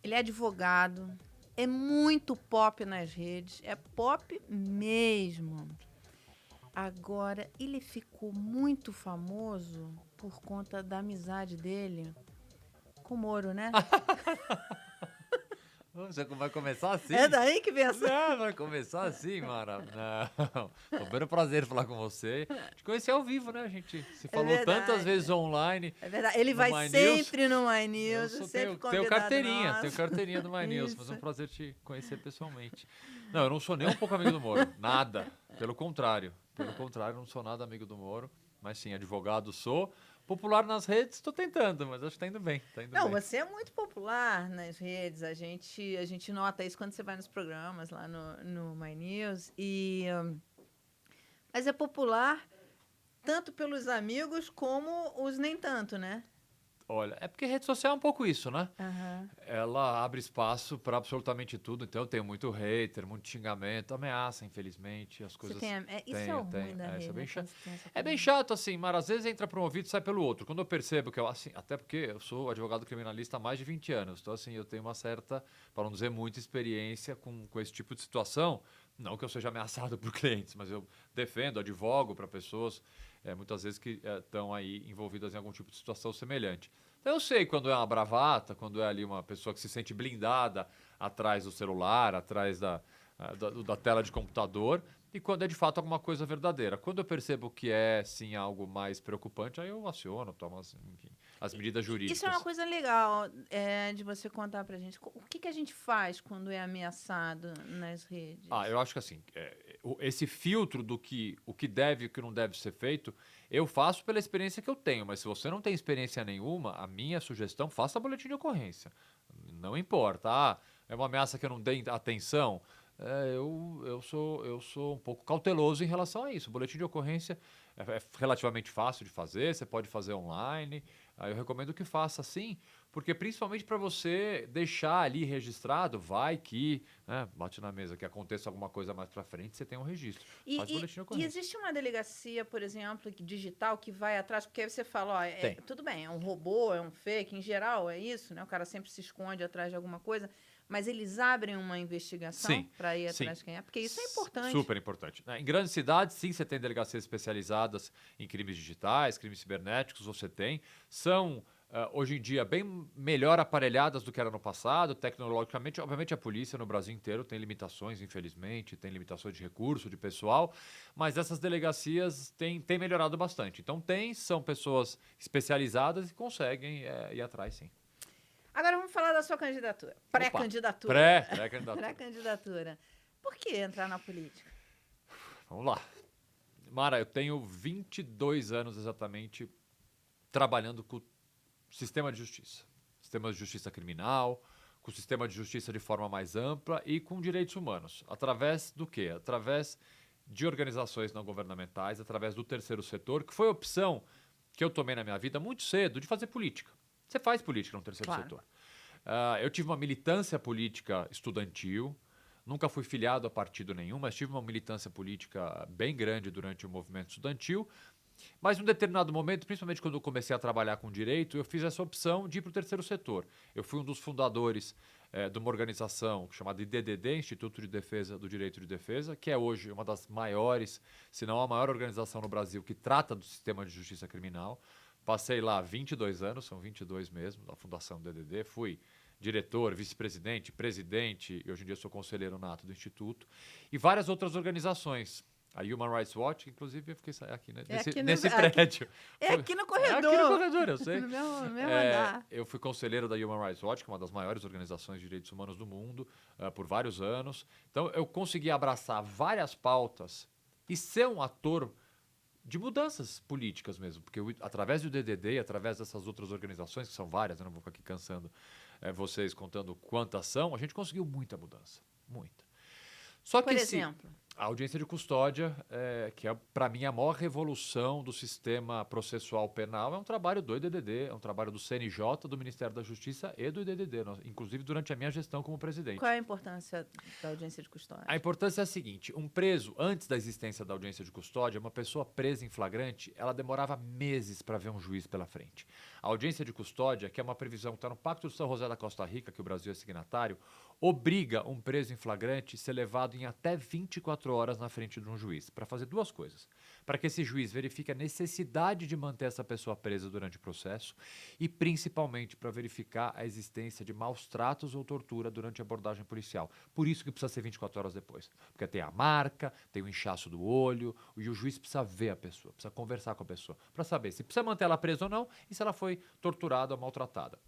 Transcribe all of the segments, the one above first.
Ele é advogado, é muito pop nas redes, é pop mesmo. Agora, ele ficou muito famoso por conta da amizade dele com o Moro, né? Você vai começar assim? É daí que vem essa... Não, vai começar assim, Mara. Não. Foi um prazer falar com você. Te conheci ao vivo, né? A gente se falou verdade. tantas vezes online. É verdade. Ele no vai My sempre News. no My News, Eu sempre tenho convidado carteirinha, nosso. tenho carteirinha do My News, mas é um Isso. prazer te conhecer pessoalmente. Não, eu não sou nem um pouco amigo do Moro, nada. Pelo contrário, não sou nada amigo do Moro, mas sim, advogado sou. Popular nas redes, estou tentando, mas acho que tá indo bem. Não, bem. você é muito popular nas redes, a gente nota isso quando você vai nos programas lá no My News, mas é popular tanto pelos amigos como os nem tanto, né? Olha, é porque rede social é um pouco isso, né? Aham. Ela abre espaço para absolutamente tudo, então eu tenho muito hater, muito xingamento, ameaça, infelizmente, as Você coisas... tem, isso é o ruim da isso rede, é bem né? chato. Quando você tem essa É bem coisa. chato, assim, mas às vezes entra por um ouvido e sai pelo outro. Quando eu percebo que eu, assim, até porque eu sou advogado criminalista há mais de 20 anos, então assim, eu tenho uma certa, para não dizer muita experiência com esse tipo de situação. Não que eu seja ameaçado por clientes, mas eu defendo, advogo para pessoas, muitas vezes que estão aí envolvidas em algum tipo de situação semelhante. Então eu sei quando é uma bravata, quando é ali uma pessoa que se sente blindada atrás do celular, atrás da tela de computador, e quando é de fato alguma coisa verdadeira. Quando eu percebo que é sim algo mais preocupante, aí eu aciono, tomo enfim, as medidas jurídicas. Isso é uma coisa legal de você contar pra gente. O que a gente faz quando é ameaçado nas redes? Eu acho que assim, esse filtro do que o que deve e o que não deve ser feito, eu faço pela experiência que eu tenho, mas se você não tem experiência nenhuma, a minha sugestão, faça boletim de ocorrência. Não importa, é uma ameaça que eu não dei atenção, eu sou um pouco cauteloso em relação a isso. O boletim de ocorrência é relativamente fácil de fazer, você pode fazer online, eu recomendo que faça assim, porque principalmente para você deixar ali registrado, vai que, né, bate na mesa, que aconteça alguma coisa mais para frente, você tem um registro. Faz boletim de E ocorrência. existe uma delegacia, por exemplo, digital que vai atrás, porque aí você fala, Tem. tudo bem, é um robô, é um fake, em geral é isso, né? O cara sempre se esconde atrás de alguma coisa, mas eles abrem uma investigação para ir atrás de quem é, porque isso é importante. Super importante. Em grandes cidades, sim, você tem delegacias especializadas em crimes digitais, crimes cibernéticos, você tem. São hoje em dia bem melhor aparelhadas do que era no passado, tecnologicamente. Obviamente a polícia no Brasil inteiro tem limitações, infelizmente, tem limitações de recurso, de pessoal, mas essas delegacias têm melhorado bastante. Então são pessoas especializadas e conseguem ir atrás, sim. Agora vamos falar da sua candidatura. Pré-candidatura. Pré-candidatura. Pré-candidatura. Por que entrar na política? Vamos lá. Mara, eu tenho 22 anos exatamente trabalhando com sistema de justiça. Sistema de justiça criminal, com o sistema de justiça de forma mais ampla e com direitos humanos. Através do quê? Através de organizações não governamentais, através do terceiro setor, que foi a opção que eu tomei na minha vida muito cedo de fazer política. Você faz política no terceiro setor. Eu tive uma militância política estudantil, nunca fui filiado a partido nenhum, mas tive uma militância política bem grande durante o movimento estudantil. Mas em um determinado momento, principalmente quando eu comecei a trabalhar com direito, eu fiz essa opção de ir para o terceiro setor. Eu fui um dos fundadores de uma organização chamada IDDD, Instituto de Defesa do Direito de Defesa, que é hoje uma das maiores, se não a maior organização no Brasil que trata do sistema de justiça criminal. Passei lá 22 anos, são 22 mesmo, da fundação do IDDD. Fui diretor, vice-presidente, presidente, e hoje em dia sou conselheiro nato do Instituto. E várias outras organizações. A Human Rights Watch, inclusive, eu fiquei aqui, né? Nesse prédio. Aqui no corredor. É aqui no corredor, eu sei. No meu andar. Eu fui conselheiro da Human Rights Watch, que é uma das maiores organizações de direitos humanos do mundo, por vários anos. Então, eu consegui abraçar várias pautas e ser um ator de mudanças políticas mesmo. Porque através do DDD, através dessas outras organizações, que são várias, eu não vou ficar aqui cansando vocês contando quantas são, a gente conseguiu muita mudança. Muita. Só que por exemplo? A audiência de custódia, que é, para mim, a maior revolução do sistema processual penal, é um trabalho do IDDD, é um trabalho do CNJ, do Ministério da Justiça e do IDDD, inclusive durante a minha gestão como presidente. Qual é a importância da audiência de custódia? A importância é a seguinte: um preso, antes da existência da audiência de custódia, uma pessoa presa em flagrante, ela demorava meses para ver um juiz pela frente. A audiência de custódia, que é uma previsão que está no Pacto de São José da Costa Rica, que o Brasil é signatário, obriga um preso em flagrante a ser levado em até 24 horas na frente de um juiz, para fazer duas coisas. Para que esse juiz verifique a necessidade de manter essa pessoa presa durante o processo e, principalmente, para verificar a existência de maus tratos ou tortura durante a abordagem policial. Por isso que precisa ser 24 horas depois. Porque tem a marca, tem o inchaço do olho, e o juiz precisa ver a pessoa, precisa conversar com a pessoa, para saber se precisa manter ela presa ou não e se ela foi torturada ou maltratada.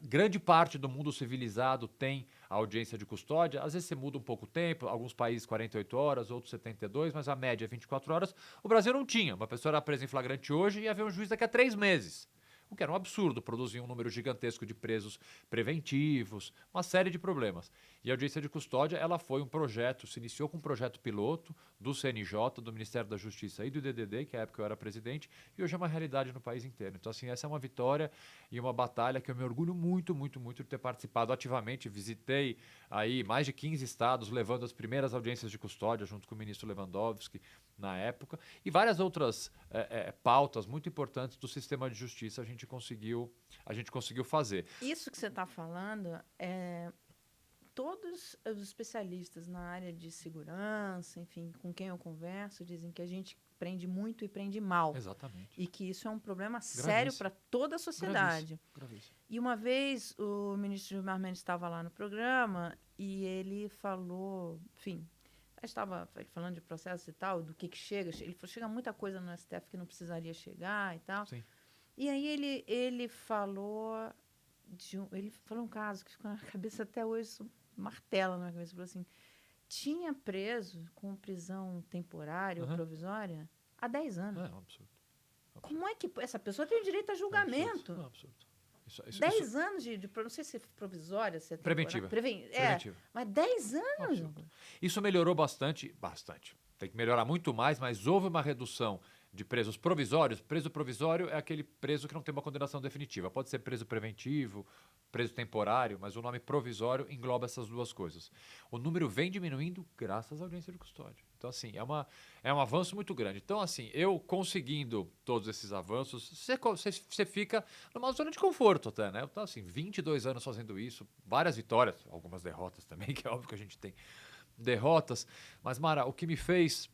Grande parte do mundo civilizado tem a audiência de custódia. Às vezes você muda um pouco o tempo, alguns países 48 horas, outros 72, mas a média é 24 horas. O Brasil não tinha. Uma pessoa era presa em flagrante hoje e ia ver um juiz daqui a 3 meses. O que era um absurdo, produzia um número gigantesco de presos preventivos, uma série de problemas. E a audiência de custódia, ela foi um projeto, se iniciou com um projeto piloto do CNJ, do Ministério da Justiça e do DDD, que à época eu era presidente, e hoje é uma realidade no país inteiro. Então, assim, essa é uma vitória e uma batalha que eu me orgulho muito, muito, muito de ter participado ativamente. Visitei aí mais de 15 estados, levando as primeiras audiências de custódia junto com o ministro Lewandowski na época, e várias outras pautas muito importantes do sistema de justiça a gente conseguiu fazer. Isso que você está falando todos os especialistas na área de segurança, enfim, com quem eu converso, dizem que a gente prende muito e prende mal. Exatamente. E que isso é um problema sério para toda a sociedade. Gravíssimo. E uma vez o ministro Gilmar Mendes estava lá no programa e ele falou, enfim, estava falando de processos e tal, do que chega. Ele falou, chega muita coisa no STF que não precisaria chegar e tal. Sim. E aí ele falou um caso que ficou na cabeça até hoje, isso martela na minha cabeça. Falou assim, tinha preso com prisão temporária ou provisória há 10 anos. É um absurdo. Como é que essa pessoa tem direito a julgamento? É um absurdo. 10 anos não sei se é provisória, se é preventiva. Preventiva. Mas 10 anos. Isso melhorou bastante. Tem que melhorar muito mais, mas houve uma redução de presos provisórios. Preso provisório é aquele preso que não tem uma condenação definitiva. Pode ser preso preventivo, preso temporário, mas o nome provisório engloba essas duas coisas. O número vem diminuindo graças à audiência de custódia. Então, assim, é um avanço muito grande. Então, assim, eu conseguindo todos esses avanços, você fica numa zona de conforto até, né? Então, assim, 22 anos fazendo isso, várias vitórias, algumas derrotas também, que é óbvio que a gente tem derrotas. Mas, Mara, o que me fez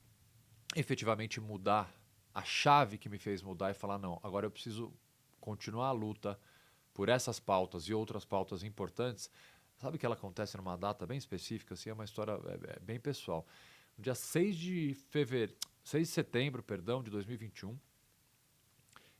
efetivamente mudar, a chave que me fez mudar e falar, não, agora eu preciso continuar a luta por essas pautas e outras pautas importantes. Sabe que ela acontece numa data bem específica, assim, é uma história bem pessoal. No dia 6 de setembro, de 2021,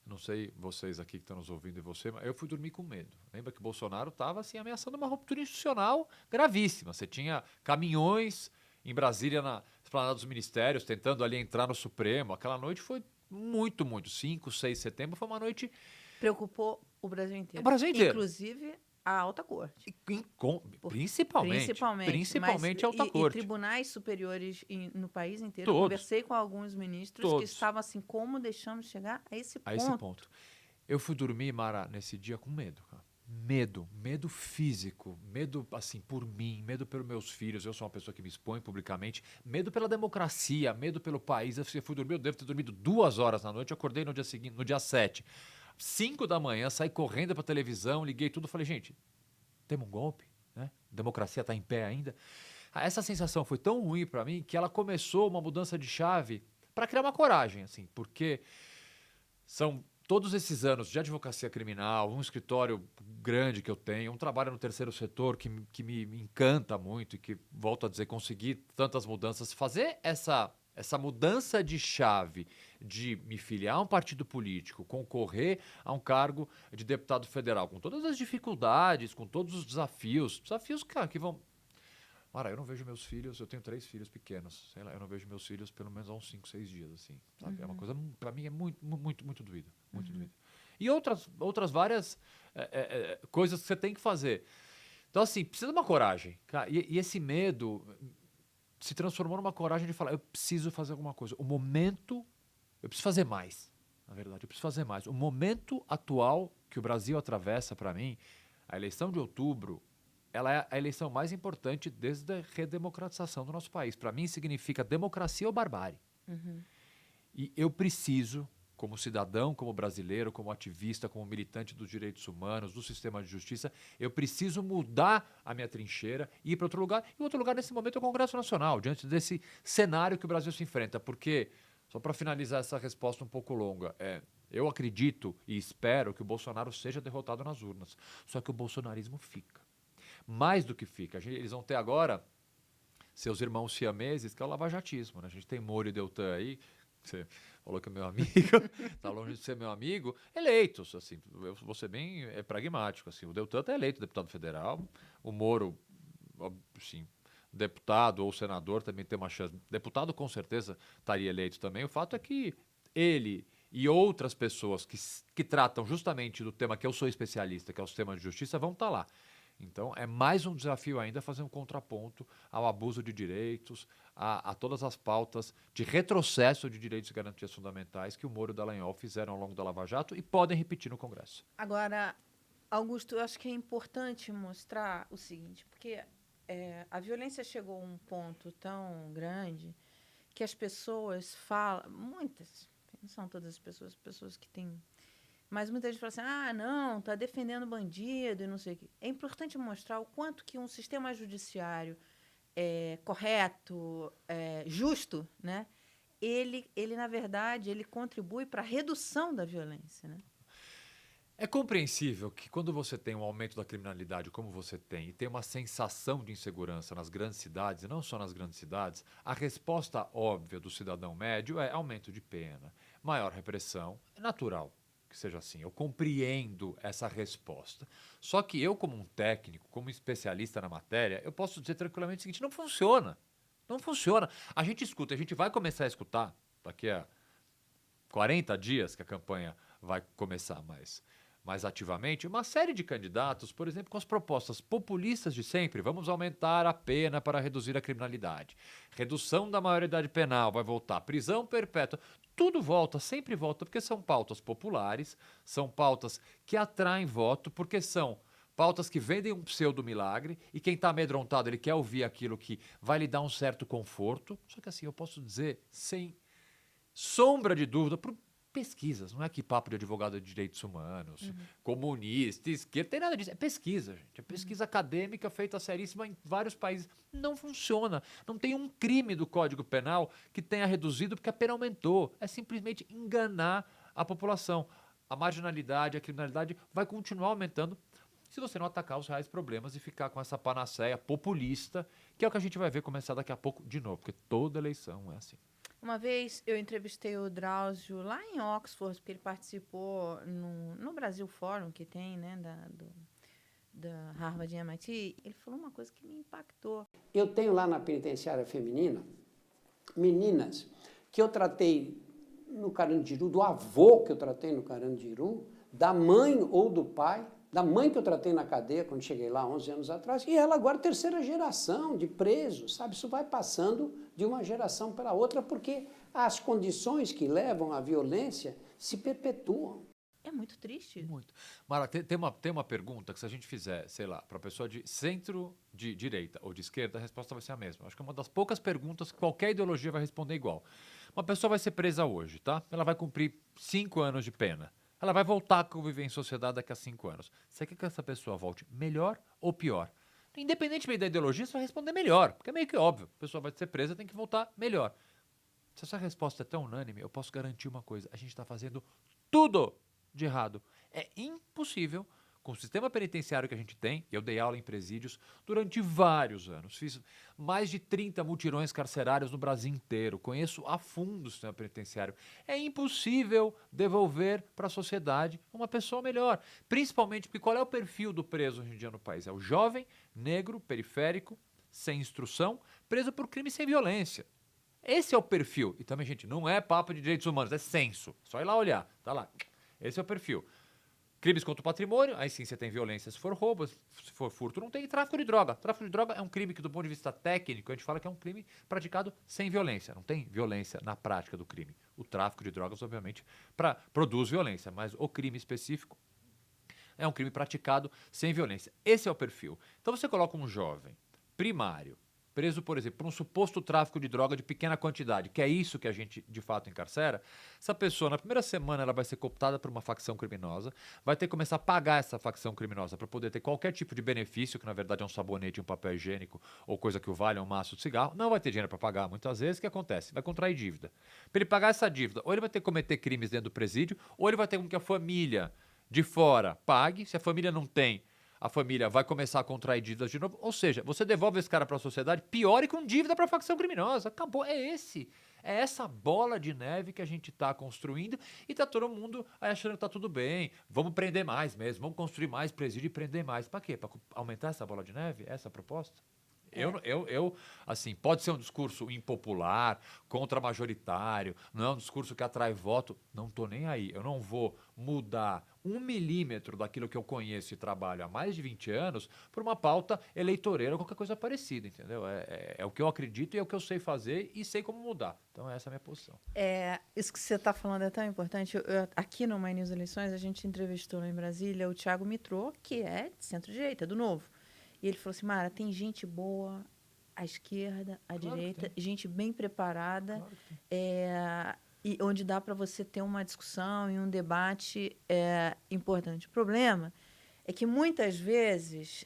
não sei vocês aqui que estão nos ouvindo e você, mas eu fui dormir com medo. Lembra que o Bolsonaro estava assim, ameaçando uma ruptura institucional gravíssima. Você tinha caminhões em Brasília, na esplanada dos ministérios, tentando ali entrar no Supremo. Aquela noite foi muito, 5, 6 de setembro, foi uma noite... Preocupou o Brasil inteiro. O Brasil inteiro. Inclusive a alta corte. Principalmente a alta corte. E tribunais superiores no país inteiro. Todos. Eu conversei com alguns ministros que estavam assim, como deixamos chegar a esse ponto? Eu fui dormir, Mara, nesse dia com medo, cara. Medo físico, medo assim por mim, medo pelos meus filhos, eu sou uma pessoa que me expõe publicamente, medo pela democracia, medo pelo país. Eu fui dormir, eu devo ter dormido 2 horas na noite, eu acordei no dia seguinte, no dia 7. 5 da manhã, saí correndo pra televisão, liguei tudo, falei, gente, temos um golpe, né? A democracia está em pé ainda. Essa sensação foi tão ruim para mim que ela começou uma mudança de chave para criar uma coragem, assim, porque são todos esses anos de advocacia criminal, um escritório grande que eu tenho, um trabalho no terceiro setor que me encanta muito e que, volto a dizer, consegui tantas mudanças, fazer essa mudança de chave de me filiar a um partido político, concorrer a um cargo de deputado federal, com todas as dificuldades, com todos os desafios, cara, que vão... Mara, eu não vejo meus filhos, eu tenho 3 filhos pequenos, sei lá, eu não vejo meus filhos pelo menos há uns 5, 6 dias, assim, sabe? É uma coisa, pra mim, é muito, muito, muito doída, muito doída. E outras várias coisas que você tem que fazer. Então, assim, precisa de uma coragem, cara, e esse medo se transformou numa coragem de falar, eu preciso fazer alguma coisa. Eu preciso fazer mais, na verdade, eu preciso fazer mais. O momento atual que o Brasil atravessa, para mim, a eleição de outubro, ela é a eleição mais importante desde a redemocratização do nosso país. Para mim, significa democracia ou barbárie. E eu preciso como cidadão, como brasileiro, como ativista, como militante dos direitos humanos, do sistema de justiça, eu preciso mudar a minha trincheira e ir para outro lugar. E outro lugar, nesse momento, é o Congresso Nacional, diante desse cenário que o Brasil se enfrenta. Porque, só para finalizar essa resposta um pouco longa, eu acredito e espero que o Bolsonaro seja derrotado nas urnas. Só que o bolsonarismo fica. Mais do que fica. Eles vão ter agora seus irmãos siameses, que é o lavajatismo. Né? A gente tem Moro e Deltan aí, você falou que é meu amigo, tá longe de ser meu amigo, eleitos, assim, eu vou ser bem pragmático, assim, o Deltan tá eleito deputado federal, o Moro, assim, deputado ou senador também tem uma chance, deputado com certeza estaria eleito também, o fato é que ele e outras pessoas que tratam justamente do tema que eu sou especialista, que é o sistema de justiça, vão estar lá. Então, é mais um desafio ainda fazer um contraponto ao abuso de direitos, a todas as pautas de retrocesso de direitos e garantias fundamentais que o Moro e o Dallagnol fizeram ao longo da Lava Jato e podem repetir no Congresso. Agora, Augusto, eu acho que é importante mostrar o seguinte, porque a violência chegou a um ponto tão grande que as pessoas falam, muitas, não são todas as pessoas que têm. Mas muita gente fala assim, não, está defendendo bandido e não sei o quê. É importante mostrar o quanto que um sistema judiciário correto, justo, né? Ele, na verdade, ele contribui para a redução da violência, né? É compreensível que quando você tem um aumento da criminalidade como você tem e tem uma sensação de insegurança nas grandes cidades, e não só nas grandes cidades, a resposta óbvia do cidadão médio é aumento de pena, maior repressão, é natural que seja assim. Eu compreendo essa resposta. Só que eu, como um técnico, como especialista na matéria, eu posso dizer tranquilamente o seguinte, não funciona. Não funciona. A gente escuta, a gente vai começar a escutar daqui a 40 dias que a campanha vai começar mais ativamente, uma série de candidatos, por exemplo, com as propostas populistas de sempre. Vamos aumentar a pena para reduzir a criminalidade. Redução da maioridade penal, vai voltar. Prisão perpétua. Tudo volta, sempre volta, porque são pautas populares, são pautas que atraem voto, porque são pautas que vendem um pseudo-milagre e quem está amedrontado, ele quer ouvir aquilo que vai lhe dar um certo conforto. Só que assim, eu posso dizer, sem sombra de dúvida, por pesquisas, não é que papo de advogado de direitos humanos, comunista, esquerda, tem nada disso, é pesquisa, gente. É pesquisa acadêmica feita seríssima em vários países. Não funciona. Não tem um crime do Código Penal que tenha reduzido porque a pena aumentou. É simplesmente enganar a população. A marginalidade, a criminalidade vai continuar aumentando se você não atacar os reais problemas e ficar com essa panaceia populista, que é o que a gente vai ver começar daqui a pouco de novo, porque toda eleição é assim. Uma vez eu entrevistei o Drauzio lá em Oxford, porque ele participou no Brasil Fórum, que tem, né, da Harvard e MIT. Ele falou uma coisa que me impactou. Eu tenho lá na penitenciária feminina meninas que eu tratei no Carandiru, do avô que eu tratei no Carandiru, da mãe ou do pai, da mãe que eu tratei na cadeia quando cheguei lá 11 anos atrás, e ela agora terceira geração de presos, sabe? Isso vai passando de uma geração para outra, porque as condições que levam à violência se perpetuam. É muito triste. Muito. Mara, tem uma pergunta que se a gente fizer, sei lá, para a pessoa de centro, de direita ou de esquerda, a resposta vai ser a mesma. Acho que é uma das poucas perguntas que qualquer ideologia vai responder igual. Uma pessoa vai ser presa hoje, tá? Ela vai cumprir 5 anos de pena. Ela vai voltar a conviver em sociedade daqui a 5 anos. Você quer que essa pessoa volte melhor ou pior? Independentemente da ideologia, você vai responder melhor, porque é meio que óbvio. A pessoa vai ser presa, tem que voltar melhor. Se essa resposta é tão unânime, eu posso garantir uma coisa. A gente está fazendo tudo de errado. É impossível, com o sistema penitenciário que a gente tem, eu dei aula em presídios durante vários anos, fiz mais de 30 mutirões carcerários no Brasil inteiro, conheço a fundo o sistema penitenciário. É impossível devolver para a sociedade uma pessoa melhor, principalmente porque qual é o perfil do preso hoje em dia no país? É o jovem, negro, periférico, sem instrução, preso por crime sem violência. Esse é o perfil. E também, gente, não é papo de direitos humanos, é censo. Só ir lá olhar, tá lá. Esse é o perfil. Crimes contra o patrimônio, aí sim você tem violência se for roubo, se for furto não tem. E tráfico de droga. Tráfico de droga é um crime que, do ponto de vista técnico, a gente fala que é um crime praticado sem violência. Não tem violência na prática do crime. O tráfico de drogas, obviamente, produz violência, mas o crime específico é um crime praticado sem violência. Esse é o perfil. Então você coloca um jovem primário, preso, por exemplo, por um suposto tráfico de droga de pequena quantidade, que é isso que a gente de fato encarcera, essa pessoa, na primeira semana, ela vai ser cooptada por uma facção criminosa, vai ter que começar a pagar essa facção criminosa para poder ter qualquer tipo de benefício, que na verdade é um sabonete, um papel higiênico ou coisa que o vale, um maço de cigarro, não vai ter dinheiro para pagar. Muitas vezes, o que acontece? Vai contrair dívida. Para ele pagar essa dívida, ou ele vai ter que cometer crimes dentro do presídio, ou ele vai ter com que a família de fora pague. Se a família não tem, a família vai começar a contrair dívidas de novo. Ou seja, você devolve esse cara para a sociedade pior e com dívida para a facção criminosa. Acabou. É essa bola de neve que a gente está construindo e tá todo mundo achando que tá tudo bem. Vamos prender mais mesmo, vamos construir mais presídio e prender mais. Para quê? Para aumentar essa bola de neve? Essa é a proposta? Assim, pode ser um discurso impopular, contra-majoritário, não é um discurso que atrai voto. Não tô nem aí. Eu não vou mudar 1 milímetro daquilo que eu conheço e trabalho há mais de 20 anos por uma pauta eleitoreira ou qualquer coisa parecida, entendeu? É o que eu acredito e é o que eu sei fazer e sei como mudar. Então, essa é a minha posição. Isso que você está falando é tão importante. Aqui no My News Eleições, a gente entrevistou lá em Brasília o Thiago Mitrô, que é de centro-direita, do Novo. E ele falou assim, Mara, tem gente boa à esquerda, à direita, gente bem preparada, e onde dá para você ter uma discussão e um debate importante. O problema é que, muitas vezes,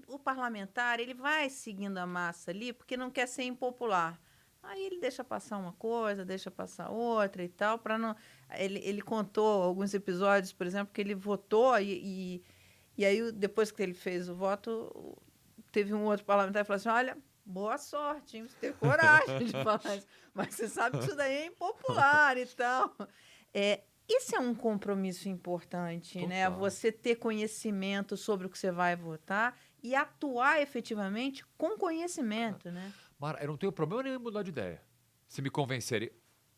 o parlamentar ele vai seguindo a massa ali porque não quer ser impopular. Aí ele deixa passar uma coisa, deixa passar outra e tal, para não... Ele contou alguns episódios, por exemplo, que ele votou e aí, depois que ele fez o voto, teve um outro parlamentar que falou assim, olha, boa sorte, hein? Você teve coragem de falar isso, mas você sabe que isso daí é impopular e tal. Esse é um compromisso importante, Total. né? Você ter conhecimento sobre o que você vai votar e atuar efetivamente com conhecimento, né? Mara, eu não tenho problema nenhum em mudar de ideia. Se me convencerem.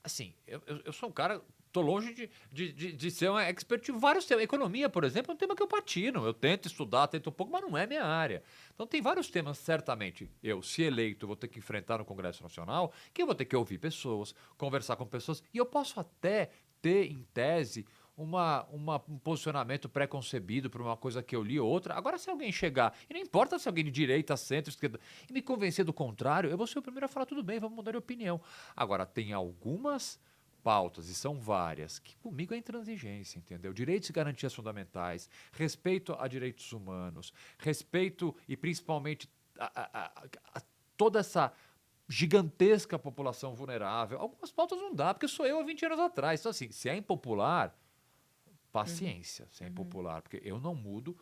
Assim, eu sou um cara... Tô longe de ser um expert em vários temas. Economia, por exemplo, é um tema que eu patino. Eu tento estudar, tento um pouco, mas não é minha área. Então tem vários temas, certamente. Eu, se eleito, vou ter que enfrentar no Congresso Nacional, que eu vou ter que ouvir pessoas, conversar com pessoas. E eu posso até ter, em tese, um posicionamento pré-concebido por uma coisa que eu li ou outra. Agora, se alguém chegar, e não importa se alguém de direita, centro, esquerda, e me convencer do contrário, eu vou ser o primeiro a falar, tudo bem, vamos mudar de opinião. Agora, tem algumas pautas, e são várias, que comigo é intransigência, entendeu? Direitos e garantias fundamentais, respeito a direitos humanos, respeito e principalmente a toda essa gigantesca população vulnerável. Algumas pautas não dá, porque sou eu há 20 anos atrás. Então, assim, se é impopular, paciência, se é impopular, porque eu não mudo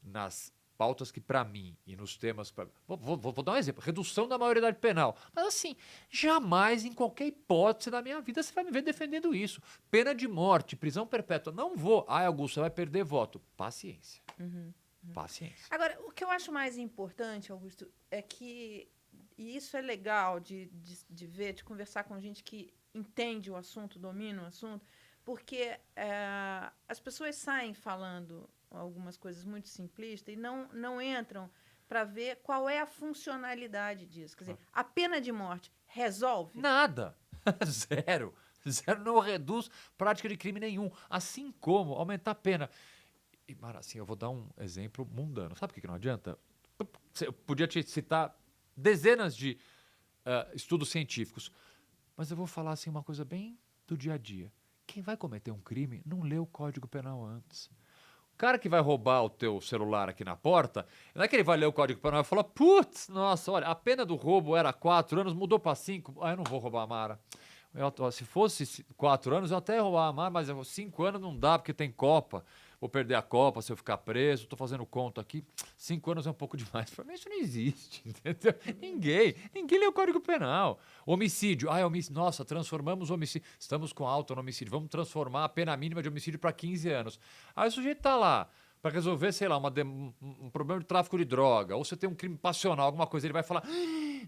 nas pautas que, para mim, e nos temas... Vou dar um exemplo. Redução da maioridade penal. Mas, assim, jamais, em qualquer hipótese da minha vida, você vai me ver defendendo isso. Pena de morte, prisão perpétua. Não vou. Augusto, você vai perder voto. Paciência. Paciência. Agora, o que eu acho mais importante, Augusto, é que... E isso é legal de ver, de conversar com gente que entende o assunto, domina o assunto, porque as pessoas saem falando algumas coisas muito simplistas e não entram para ver qual é a funcionalidade disso. Quer dizer, a pena de morte resolve? Nada. Zero. Zero não reduz prática de crime nenhum. Assim como aumentar a pena. E, Mara, assim, eu vou dar um exemplo mundano. Sabe por que não adianta? Eu podia te citar dezenas de estudos científicos, mas eu vou falar assim uma coisa bem do dia a dia. Quem vai cometer um crime não lê o Código Penal antes. O cara que vai roubar o teu celular aqui na porta, não é que ele vai ler o Código Penal e falar, putz, nossa, olha, a pena do roubo era 4 anos, mudou para 5, eu não vou roubar a Mara. Se fosse 4 anos, eu até ia roubar a Mara, mas 5 anos não dá, porque tem Copa. Vou perder a Copa se eu ficar preso, estou fazendo conta aqui. 5 anos é um pouco demais. Para mim isso não existe, entendeu? Ninguém lê o Código Penal. Homicídio. Nossa, transformamos o homicídio. Estamos com alta no homicídio. Vamos transformar a pena mínima de homicídio para 15 anos. Aí o sujeito está lá para resolver, sei lá, um problema de tráfico de droga, ou você tem um crime passional, alguma coisa, ele vai falar,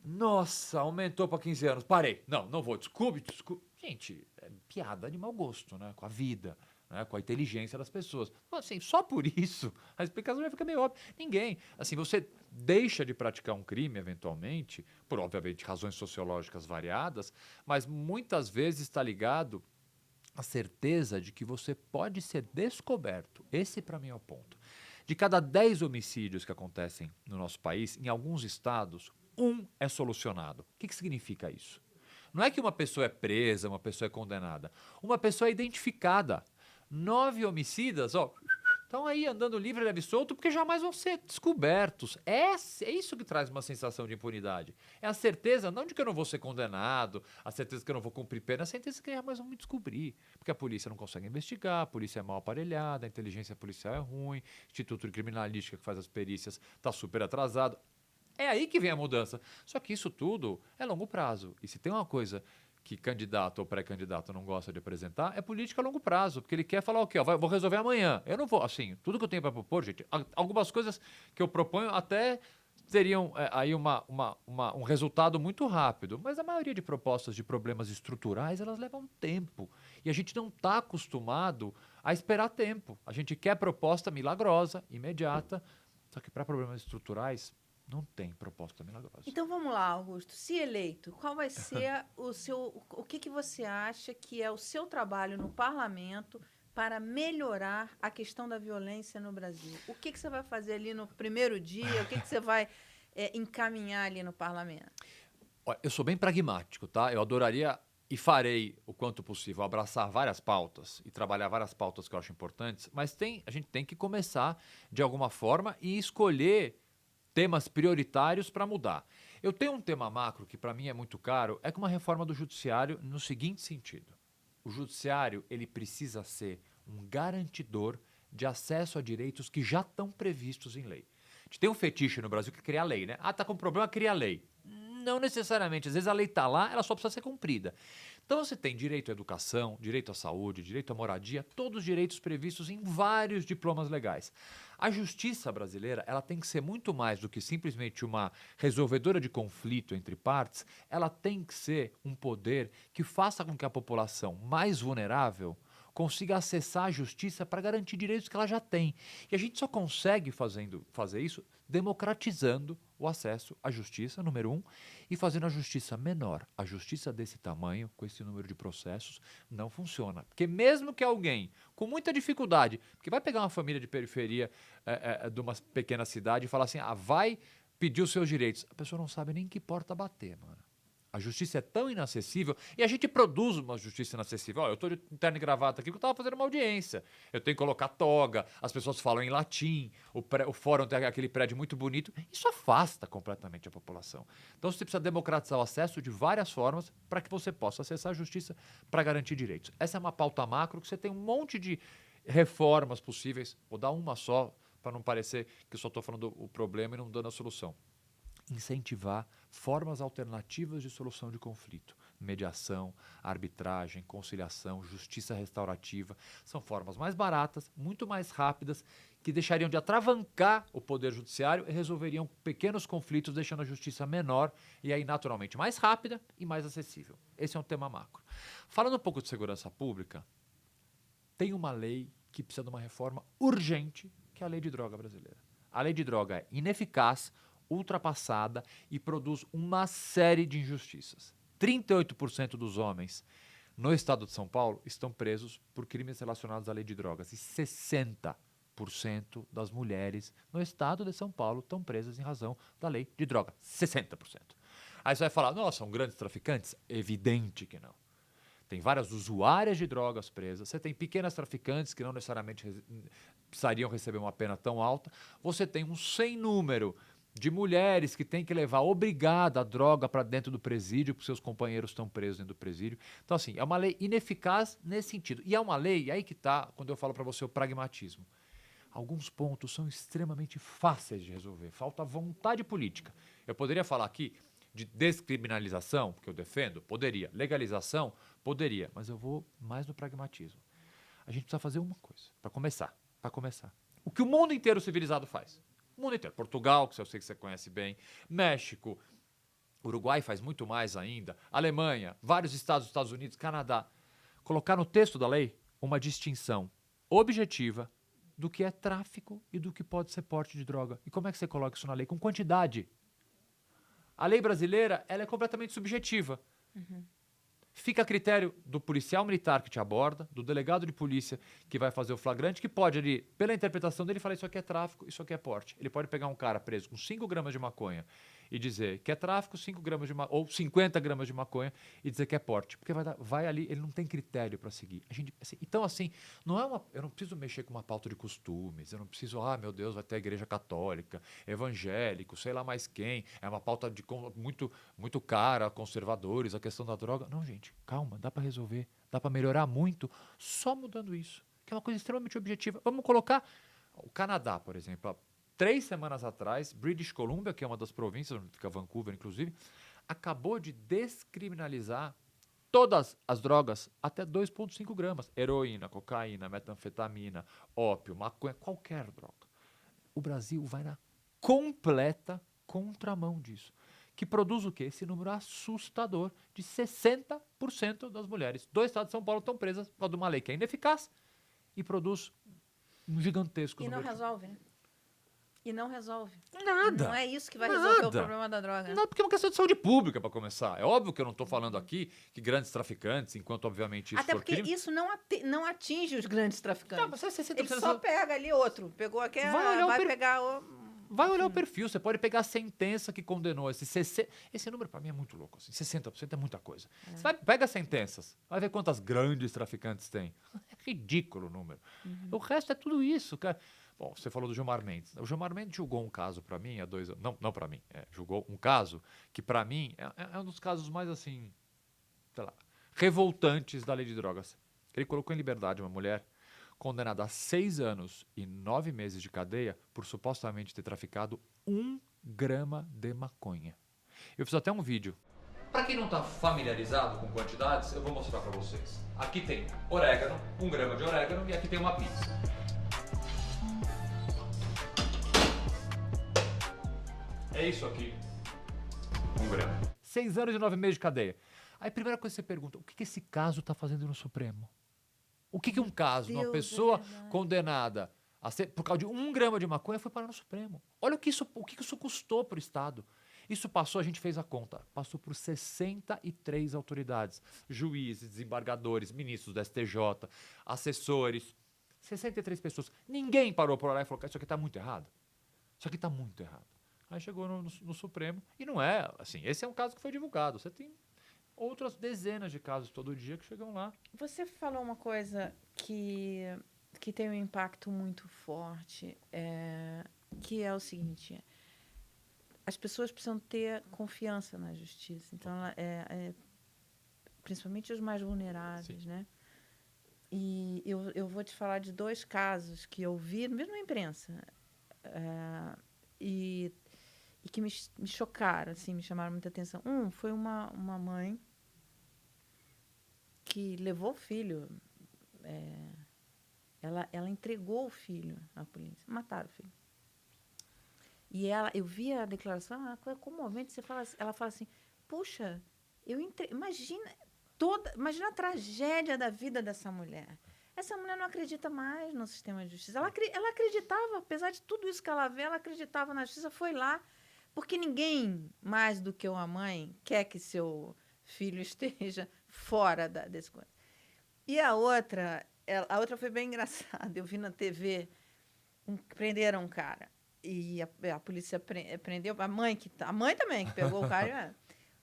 nossa, aumentou para 15 anos. Parei. Não vou. Desculpe. Gente, é piada de mau gosto, né? Com a vida. Né, com a inteligência das pessoas. Assim, só por isso, a explicação já fica meio óbvia. Ninguém. Assim, você deixa de praticar um crime, eventualmente, por, obviamente, razões sociológicas variadas, mas muitas vezes está ligado à certeza de que você pode ser descoberto. Esse, para mim, é o ponto. De cada 10 homicídios que acontecem no nosso país, em alguns estados, 1 é solucionado. O que significa isso? Não é que uma pessoa é presa, uma pessoa é condenada. Uma pessoa é identificada. 9 homicidas, estão aí andando livre, leve e solto, porque jamais vão ser descobertos. É isso que traz uma sensação de impunidade. É a certeza, não de que eu não vou ser condenado, a certeza que eu não vou cumprir pena, a certeza que jamais vão me descobrir. Porque a polícia não consegue investigar, a polícia é mal aparelhada, a inteligência policial é ruim, o Instituto de Criminalística que faz as perícias está super atrasado. É aí que vem a mudança. Só que isso tudo é longo prazo. E se tem uma coisa que candidato ou pré-candidato não gosta de apresentar, é política a longo prazo. Porque ele quer falar o quê? Vou resolver amanhã. Eu não vou, assim, tudo que eu tenho para propor, gente, algumas coisas que eu proponho até teriam aí um resultado muito rápido. Mas a maioria de propostas de problemas estruturais, elas levam tempo. E a gente não está acostumado a esperar tempo. A gente quer proposta milagrosa, imediata. Só que para problemas estruturais, não tem proposta milagrosa. Então vamos lá, Augusto. Se eleito, qual vai ser o que você acha que é o seu trabalho no parlamento para melhorar a questão da violência no Brasil? O que você vai fazer ali no primeiro dia? O que você vai encaminhar ali no parlamento? Olha, eu sou bem pragmático, tá? Eu adoraria e farei o quanto possível abraçar várias pautas e trabalhar várias pautas que eu acho importantes, mas a gente tem que começar de alguma forma e escolher temas prioritários para mudar. Eu tenho um tema macro que para mim é muito caro, é com uma reforma do judiciário no seguinte sentido. O judiciário, ele precisa ser um garantidor de acesso a direitos que já estão previstos em lei. A gente tem um fetiche no Brasil que é criar lei, né? Tá com problema, cria lei. Não necessariamente. Às vezes a lei está lá, ela só precisa ser cumprida. Então você tem direito à educação, direito à saúde, direito à moradia, todos os direitos previstos em vários diplomas legais. A justiça brasileira, ela tem que ser muito mais do que simplesmente uma resolvedora de conflito entre partes, ela tem que ser um poder que faça com que a população mais vulnerável consiga acessar a justiça para garantir direitos que ela já tem. E a gente só consegue fazer isso democratizando o acesso à justiça, número 1, e fazendo a justiça menor. A justiça desse tamanho, com esse número de processos, não funciona. Porque mesmo que alguém com muita dificuldade, porque vai pegar uma família de periferia de uma pequena cidade e falar assim, vai pedir os seus direitos. A pessoa não sabe nem que porta bater, mano. A justiça é tão inacessível e a gente produz uma justiça inacessível. Eu estou de terno e gravata aqui porque eu estava fazendo uma audiência. Eu tenho que colocar toga, as pessoas falam em latim, o fórum tem aquele prédio muito bonito. Isso afasta completamente a população. Então você precisa democratizar o acesso de várias formas para que você possa acessar a justiça para garantir direitos. Essa é uma pauta macro que você tem um monte de reformas possíveis. Vou dar uma só para não parecer que eu só estou falando o problema e não dando a solução. Incentivar formas alternativas de solução de conflito. Mediação, arbitragem, conciliação, justiça restaurativa. São formas mais baratas, muito mais rápidas, que deixariam de atravancar o poder judiciário e resolveriam pequenos conflitos, deixando a justiça menor e aí, naturalmente, mais rápida e mais acessível. Esse é um tema macro. Falando um pouco de segurança pública, tem uma lei que precisa de uma reforma urgente, que é a lei de droga brasileira. A lei de droga é ineficaz, ultrapassada e produz uma série de injustiças. 38% dos homens no estado de São Paulo estão presos por crimes relacionados à lei de drogas e 60% das mulheres no estado de São Paulo estão presas em razão da lei de droga. 60%. Aí você vai falar, nossa, são grandes traficantes? Evidente que não. Tem várias usuárias de drogas presas, você tem pequenas traficantes que não necessariamente precisariam receber uma pena tão alta, você tem um sem número de mulheres que têm que levar obrigada a droga para dentro do presídio, porque seus companheiros estão presos dentro do presídio. Então, assim, é uma lei ineficaz nesse sentido. E é uma lei, aí que está, quando eu falo para você, o pragmatismo. Alguns pontos são extremamente fáceis de resolver. Falta vontade política. Eu poderia falar aqui de descriminalização, que eu defendo? Poderia. Legalização? Poderia. Mas eu vou mais no pragmatismo. A gente precisa fazer uma coisa, para começar. O que o mundo inteiro civilizado faz. O mundo inteiro. Portugal, que eu sei que você conhece bem, México, Uruguai faz muito mais ainda, Alemanha, vários estados dos Estados Unidos, Canadá. Colocar no texto da lei uma distinção objetiva do que é tráfico e do que pode ser porte de droga. E como é que você coloca isso na lei? Com quantidade. A lei brasileira, ela é completamente subjetiva. Fica a critério do policial militar que te aborda, do delegado de polícia que vai fazer o flagrante, que pode ali, pela interpretação dele, falar isso aqui é tráfico, isso aqui é porte. Ele pode pegar um cara preso com 5 gramas de maconha e dizer que é tráfico, 5 gramas de maconha, ou 50 gramas de maconha e dizer que é porte. Porque vai ali, ele não tem critério para seguir. Então, assim, eu não preciso mexer com uma pauta de costumes, eu não preciso, meu Deus, vai ter a igreja católica, evangélico, sei lá mais quem, é uma pauta muito, muito cara, conservadores, a questão da droga. Não, gente, calma, dá para resolver, dá para melhorar muito só mudando isso, que é uma coisa extremamente objetiva. Vamos colocar o Canadá, por exemplo. Há 3 semanas atrás, British Columbia, que é uma das províncias, onde fica Vancouver, inclusive, acabou de descriminalizar todas as drogas até 2,5 gramas. Heroína, cocaína, metanfetamina, ópio, maconha, qualquer droga. O Brasil vai na completa contramão disso. Que produz o quê? Esse número assustador de 60% das mulheres do estado de São Paulo estão presas por causa de uma lei que é ineficaz e produz um gigantesco E não número. resolve, né? E não resolve. Nada. Não é isso que vai resolver o problema da droga. Né? Não, porque é uma questão de saúde pública, para começar. É óbvio que eu não estou falando aqui que grandes traficantes, enquanto obviamente isso Até for porque crime... isso não atinge os grandes traficantes. Não, mas é 60% Ele só pega ali outro. Pegou aqui, Vai pegar o... Vai olhar o perfil, você pode pegar a sentença que condenou esse número para mim é muito louco, assim, 60% é muita coisa. Você pega as sentenças, vai ver quantas grandes traficantes tem. É ridículo o número. O resto é tudo isso, cara. Bom, você falou do Gilmar Mendes. O Gilmar Mendes julgou um caso para mim há 2 anos. Não para mim, julgou um caso que para mim é um dos casos mais assim, sei lá, revoltantes da lei de drogas. Ele colocou em liberdade uma mulher condenada a 6 anos e 9 meses de cadeia por supostamente ter traficado 1 grama de maconha. Eu fiz até um vídeo. Para quem não está familiarizado com quantidades, eu vou mostrar para vocês. Aqui tem orégano, 1 grama de orégano, e aqui tem uma pizza. É isso aqui. 1 grama. 6 anos e 9 meses de cadeia. Aí a primeira coisa que você pergunta, o que esse caso está fazendo no Supremo? O que um caso de uma pessoa condenada por causa de 1 grama de maconha foi parar no Supremo? Olha o que isso custou para o Estado. Isso passou, a gente fez a conta, passou por 63 autoridades, juízes, desembargadores, ministros do STJ, assessores, 63 pessoas. Ninguém parou por lá e falou que isso aqui está muito errado. Isso aqui está muito errado. Aí chegou no Supremo e não é assim, esse é um caso que foi divulgado. Você tem outras dezenas de casos todo dia que chegam lá. Você falou uma coisa que tem um impacto muito forte, que é o seguinte: as pessoas precisam ter confiança na justiça. Então, principalmente os mais vulneráveis, né? E eu vou te falar de 2 casos que eu vi, mesmo na imprensa, e que me chocaram, assim, me chamaram muita atenção. Foi uma mãe que levou o filho, ela entregou o filho à polícia, mataram o filho. E eu vi a declaração, uma coisa comovente. Ela fala assim, puxa, imagina a tragédia da vida dessa mulher. Essa mulher não acredita mais no sistema de justiça. Ela acreditava, apesar de tudo isso que ela vê, ela acreditava na justiça, foi lá. Porque ninguém, mais do que uma mãe, quer que seu filho esteja fora desse coisa. E a outra foi bem engraçada. Eu vi na TV, prenderam um cara. E a polícia prendeu a mãe também, que pegou o cara.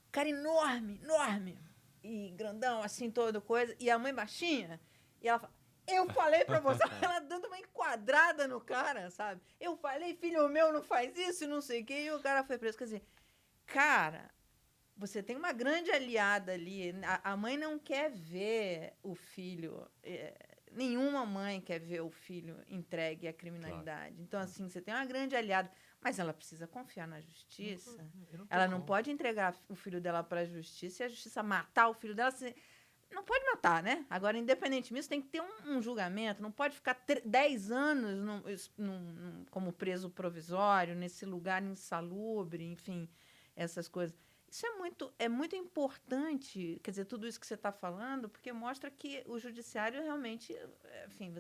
Um cara enorme, e grandão, assim, toda coisa. E a mãe baixinha. E ela fala, eu falei pra você, ela dando uma enquadrada no cara, sabe? Eu falei, filho meu, não faz isso, não sei o quê. E o cara foi preso. Quer dizer, cara, você tem uma grande aliada ali. A mãe não quer ver o filho... nenhuma mãe quer ver o filho entregue à criminalidade. Claro. Então, assim, você tem uma grande aliada, mas ela precisa confiar na justiça. Ela não pode entregar o filho dela para a justiça e a justiça matar o filho dela. Não pode matar, né? Agora, independente disso, tem que ter um julgamento. Não pode ficar 10 anos como preso provisório, nesse lugar insalubre, enfim, essas coisas. Isso é muito importante, quer dizer, tudo isso que você está falando, porque mostra que o judiciário realmente, enfim,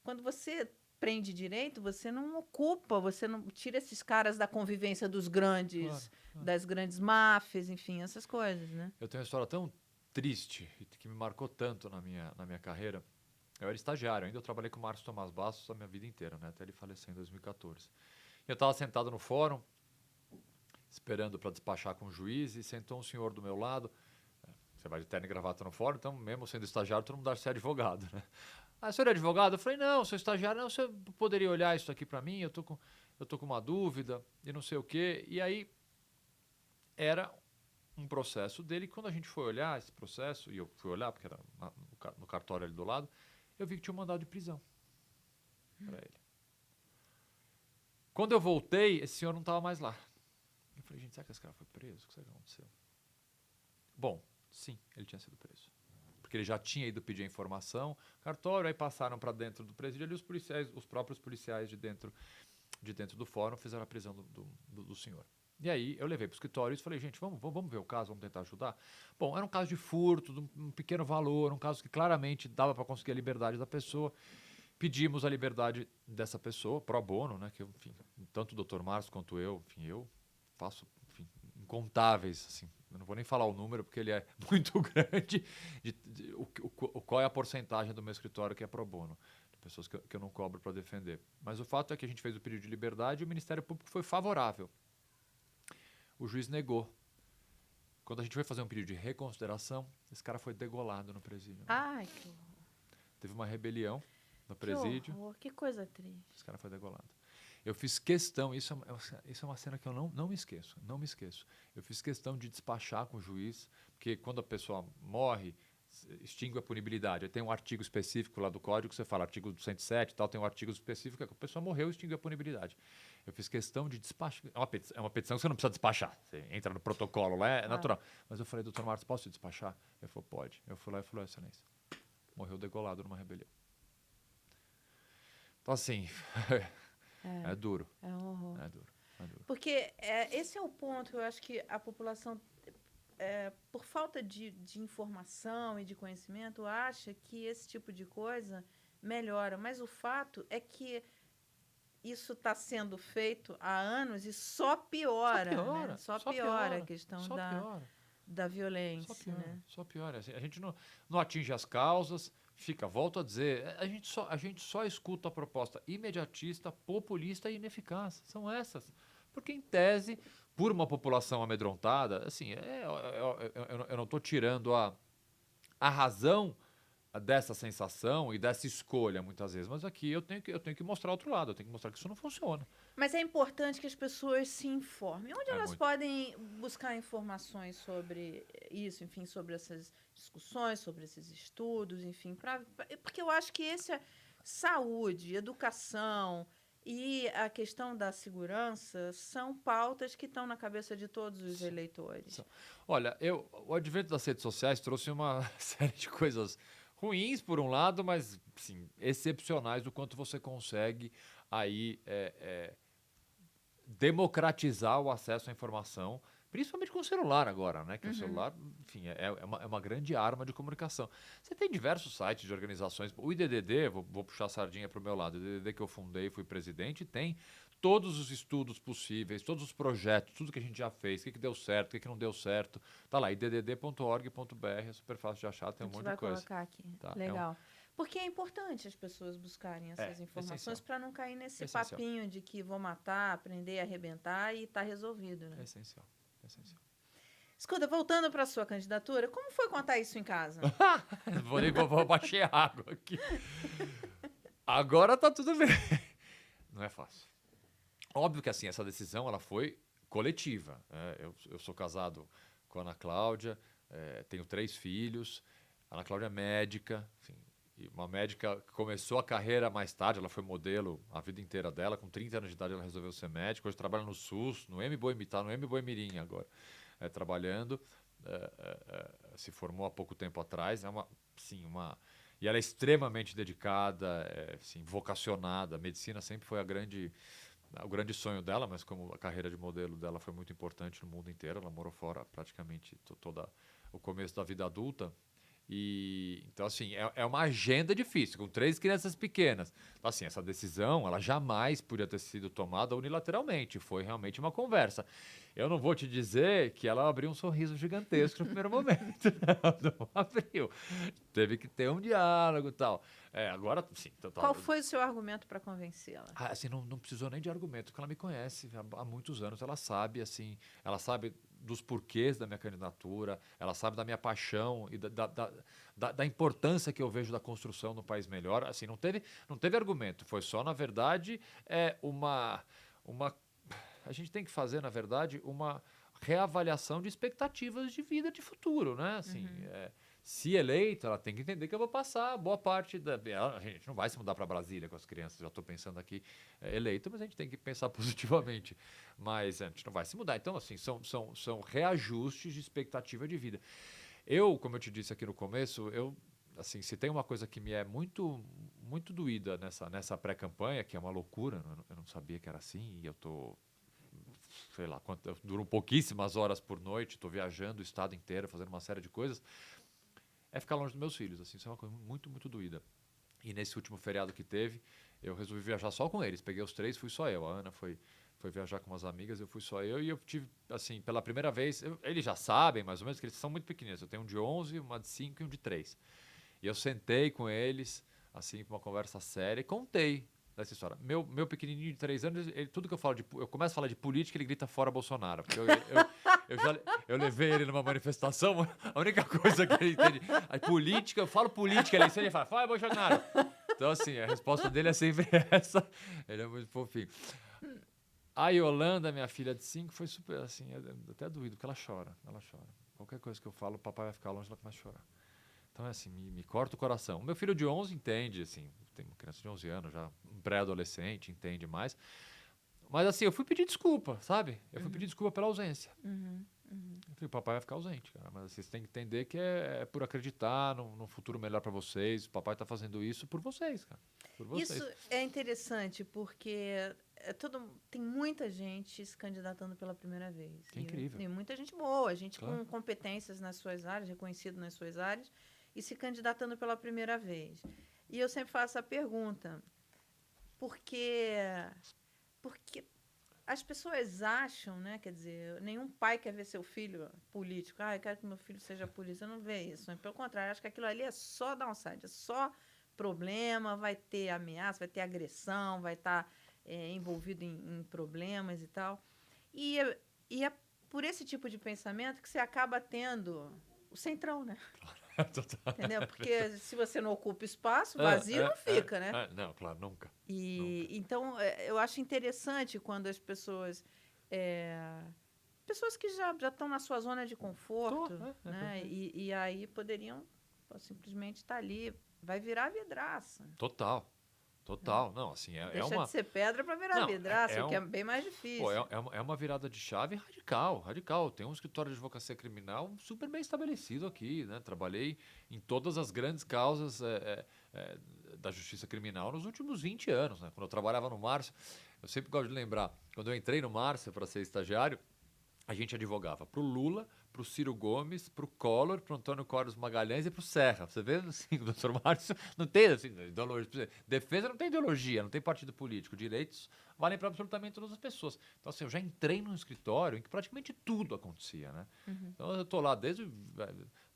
quando você prende direito, você não ocupa, você não tira esses caras da convivência dos grandes, claro. Das grandes máfias, enfim, essas coisas, né? Eu tenho uma história tão triste e que me marcou tanto na minha carreira. Eu era estagiário, ainda eu trabalhei com o Marcos Tomás Bastos a minha vida inteira, né? Até ele falecer em 2014. Eu estava sentado no fórum, esperando para despachar com o juiz, e sentou um senhor do meu lado. Você vai de terno e gravata no fórum, então mesmo sendo estagiário, todo mundo acha que você é advogado, né? Ah, o senhor é advogado? Eu falei, não, sou estagiário. Não, você poderia olhar isso aqui para mim? Eu tô com uma dúvida e não sei o quê. E aí era um processo dele. Quando a gente foi olhar esse processo, e eu fui olhar, porque era no cartório ali do lado, eu vi que tinha um mandado de prisão para ele. Quando eu voltei, esse senhor não estava mais lá. Eu falei, gente, será que esse cara foi preso? O que será que aconteceu? Bom, sim, ele tinha sido preso. Porque ele já tinha ido pedir a informação, cartório, aí passaram para dentro do presídio ali, os próprios policiais de dentro do fórum fizeram a prisão do senhor. E aí eu levei para o escritório e falei, gente, vamos ver o caso, vamos tentar ajudar. Bom, era um caso de furto, de um pequeno valor, um caso que claramente dava para conseguir a liberdade da pessoa. Pedimos a liberdade dessa pessoa, pro bono, né? Que, enfim, tanto o Dr. Márcio quanto eu faço, enfim, incontáveis, assim. Eu não vou nem falar o número, porque ele é muito grande. Qual é a porcentagem do meu escritório que é pro bono? De pessoas que eu não cobro para defender. Mas o fato é que a gente fez o pedido de liberdade e o Ministério Público foi favorável. O juiz negou. Quando a gente foi fazer um pedido de reconsideração, esse cara foi degolado no presídio. Ai, que horror. Teve uma rebelião no Que presídio. horror, que coisa triste. Esse cara foi degolado. Eu fiz questão, isso é uma cena que eu não me esqueço, não me esqueço. Eu fiz questão de despachar com o juiz, porque quando a pessoa morre, extingue a punibilidade. Aí tem um artigo específico lá do código, que você fala, artigo 107 e tal, tem um artigo específico que a pessoa morreu e extingue a punibilidade. Eu fiz questão de despachar. É uma petição que você não precisa despachar. Você entra no protocolo lá, é natural. Mas eu falei, doutor Marcos, posso te despachar? Ele falou, pode. Eu fui lá e falei, excelência, morreu degolado numa rebelião. Então, assim, é duro. É um horror. É duro. Porque esse é o ponto que eu acho que a população, por falta de informação e de conhecimento, acha que esse tipo de coisa melhora. Mas o fato é que isso está sendo feito há anos e só piora. Né? Só piora a questão da violência. Só piora. Assim, a gente não atinge as causas. Volto a dizer, a gente só escuta a proposta imediatista, populista e ineficaz. São essas. Porque, em tese, por uma população amedrontada, assim, eu não estou tirando a razão dessa sensação e dessa escolha, muitas vezes. Mas aqui eu tenho que mostrar outro lado, eu tenho que mostrar que isso não funciona. Mas é importante que as pessoas se informem. Onde elas podem buscar informações sobre isso, enfim, sobre essas discussões, sobre esses estudos, enfim, porque eu acho que saúde, educação e a questão da segurança são pautas que estão na cabeça de todos os eleitores. Olha, o advento das redes sociais trouxe uma série de coisas ruins, por um lado, mas sim, excepcionais do quanto você consegue aí democratizar o acesso à informação, principalmente com o celular agora, né? Que o celular, enfim, é uma grande arma de comunicação. Você tem diversos sites de organizações. O IDDD, vou puxar a sardinha para o meu lado, o IDDD que eu fundei, fui presidente, tem todos os estudos possíveis, todos os projetos, tudo que a gente já fez, o que deu certo, o que não deu certo. Tá lá, iddd.org.br, é super fácil de achar, tem um monte de coisa. A gente vai colocar aqui. Tá, legal. Porque é importante as pessoas buscarem essas informações para não cair nesse papinho de que vou matar, prender, arrebentar e está resolvido. Né? É essencial. Escuta, voltando para a sua candidatura, como foi contar isso em casa? Vou baixar água aqui. Agora tá tudo bem. Não é fácil. Óbvio que assim, essa decisão ela foi coletiva. Né? Eu sou casado com a Ana Cláudia, tenho 3 filhos. A Ana Cláudia é médica, enfim, e uma médica que começou a carreira mais tarde, ela foi modelo a vida inteira dela. Com 30 anos de idade ela resolveu ser médica. Hoje trabalha no SUS, no Mboimirim agora, trabalhando. Se formou há pouco tempo atrás. E ela é extremamente dedicada, assim, vocacionada. A medicina sempre foi o grande sonho dela, mas como a carreira de modelo dela foi muito importante no mundo inteiro, ela morou fora praticamente todo o começo da vida adulta. Então, assim, é uma agenda difícil, com 3 crianças pequenas. Então, assim, essa decisão, ela jamais podia ter sido tomada unilateralmente. Foi realmente uma conversa. Eu não vou te dizer que ela abriu um sorriso gigantesco no primeiro momento. Não abriu. Teve que ter um diálogo e tal. Agora, sim. Qual foi o seu argumento para convencê-la? Assim, não precisou nem de argumento, porque ela me conhece há muitos anos. Ela sabe, assim, ela sabe dos porquês da minha candidatura, ela sabe da minha paixão e da importância que eu vejo da construção do país melhor. Assim, não teve argumento, foi só, na verdade, a gente tem que fazer, na verdade, uma reavaliação de expectativas de vida de futuro, né? Assim, se eleita, ela tem que entender que eu vou passar boa parte da... A gente não vai se mudar para Brasília com as crianças, já estou pensando aqui eleito, mas a gente tem que pensar positivamente. Mas a gente não vai se mudar. Então, assim, são reajustes de expectativa de vida. Como eu te disse aqui no começo, assim, se tem uma coisa que me é muito, muito doída nessa pré-campanha, que é uma loucura, eu não sabia que era assim, e eu estou... sei lá, duram pouquíssimas horas por noite, estou viajando o estado inteiro, fazendo uma série de coisas, é ficar longe dos meus filhos, assim, isso é uma coisa muito, muito doída. E nesse último feriado que teve, eu resolvi viajar só com eles, peguei os 3, fui só eu, a Ana foi viajar com umas amigas, eu fui só eu, e eu tive, assim, pela primeira vez, eles já sabem, mais ou menos, que eles são muito pequeninos, eu tenho um de 11, uma de 5 e um de 3. E eu sentei com eles, assim, para uma conversa séria, e contei dessa história. Meu pequenininho de 3 anos, tudo que eu começo a falar de política, ele grita fora Bolsonaro. Porque eu levei ele numa manifestação, a única coisa que ele entende, a política, eu falo política, ele fala, fora Bolsonaro. Então, assim, a resposta dele é sempre essa. Ele é muito fofinho. A Yolanda, minha filha de 5, foi super, assim, até doído, porque ela chora. Qualquer coisa que eu falo, o papai vai ficar longe, ela começa a chorar. Então, é assim, me corta o coração. O meu filho de 11 entende, assim, tem uma criança de 11 anos, já um pré-adolescente, entende mais. Mas, assim, eu fui pedir desculpa, sabe? Eu fui pedir desculpa pela ausência. Eu falei, o papai vai ficar ausente, cara. Mas assim, vocês têm que entender que é por acreditar num futuro melhor para vocês. O papai tá fazendo isso por vocês, cara. Por vocês. Isso é interessante, porque tem muita gente se candidatando pela primeira vez. Que incrível. E muita gente boa, gente Claro. com competências nas suas áreas, reconhecido nas suas áreas, e se candidatando pela primeira vez. E eu sempre faço a pergunta, porque as pessoas acham, né? Quer dizer, nenhum pai quer ver seu filho político. Eu quero que meu filho seja político. Você não vê isso. Pelo contrário, acho que aquilo ali é só downside, é só problema, vai ter ameaça, vai ter agressão, vai estar envolvido em problemas e tal. E é por esse tipo de pensamento que você acaba tendo o centrão, né? Entendeu? Porque se você não ocupa espaço, vazio não fica, né? Não, claro, nunca. Então, eu acho interessante quando as pessoas... pessoas que já estão na sua zona de conforto, né? E aí poderiam simplesmente estar ali. Vai virar vidraça. Total. Não, assim, Deixa de ser pedra para virar vidraça, que é bem mais difícil. Pô, é uma virada de chave radical. Tem um escritório de advocacia criminal super bem estabelecido aqui, né? Trabalhei em todas as grandes causas da justiça criminal nos últimos 20 anos, né? Quando eu trabalhava no Márcio, eu sempre gosto de lembrar, quando eu entrei no Márcio para ser estagiário, a gente advogava para o Lula, para o Ciro Gomes, para o Collor, para o Antônio Carlos Magalhães e para o Serra. Você vê, assim, o doutor Márcio não tem assim, ideologia. Defesa não tem ideologia, não tem partido político. Direitos valem para absolutamente todas as pessoas. Então, assim, eu já entrei num escritório em que praticamente tudo acontecia, né? Então, eu estou lá desde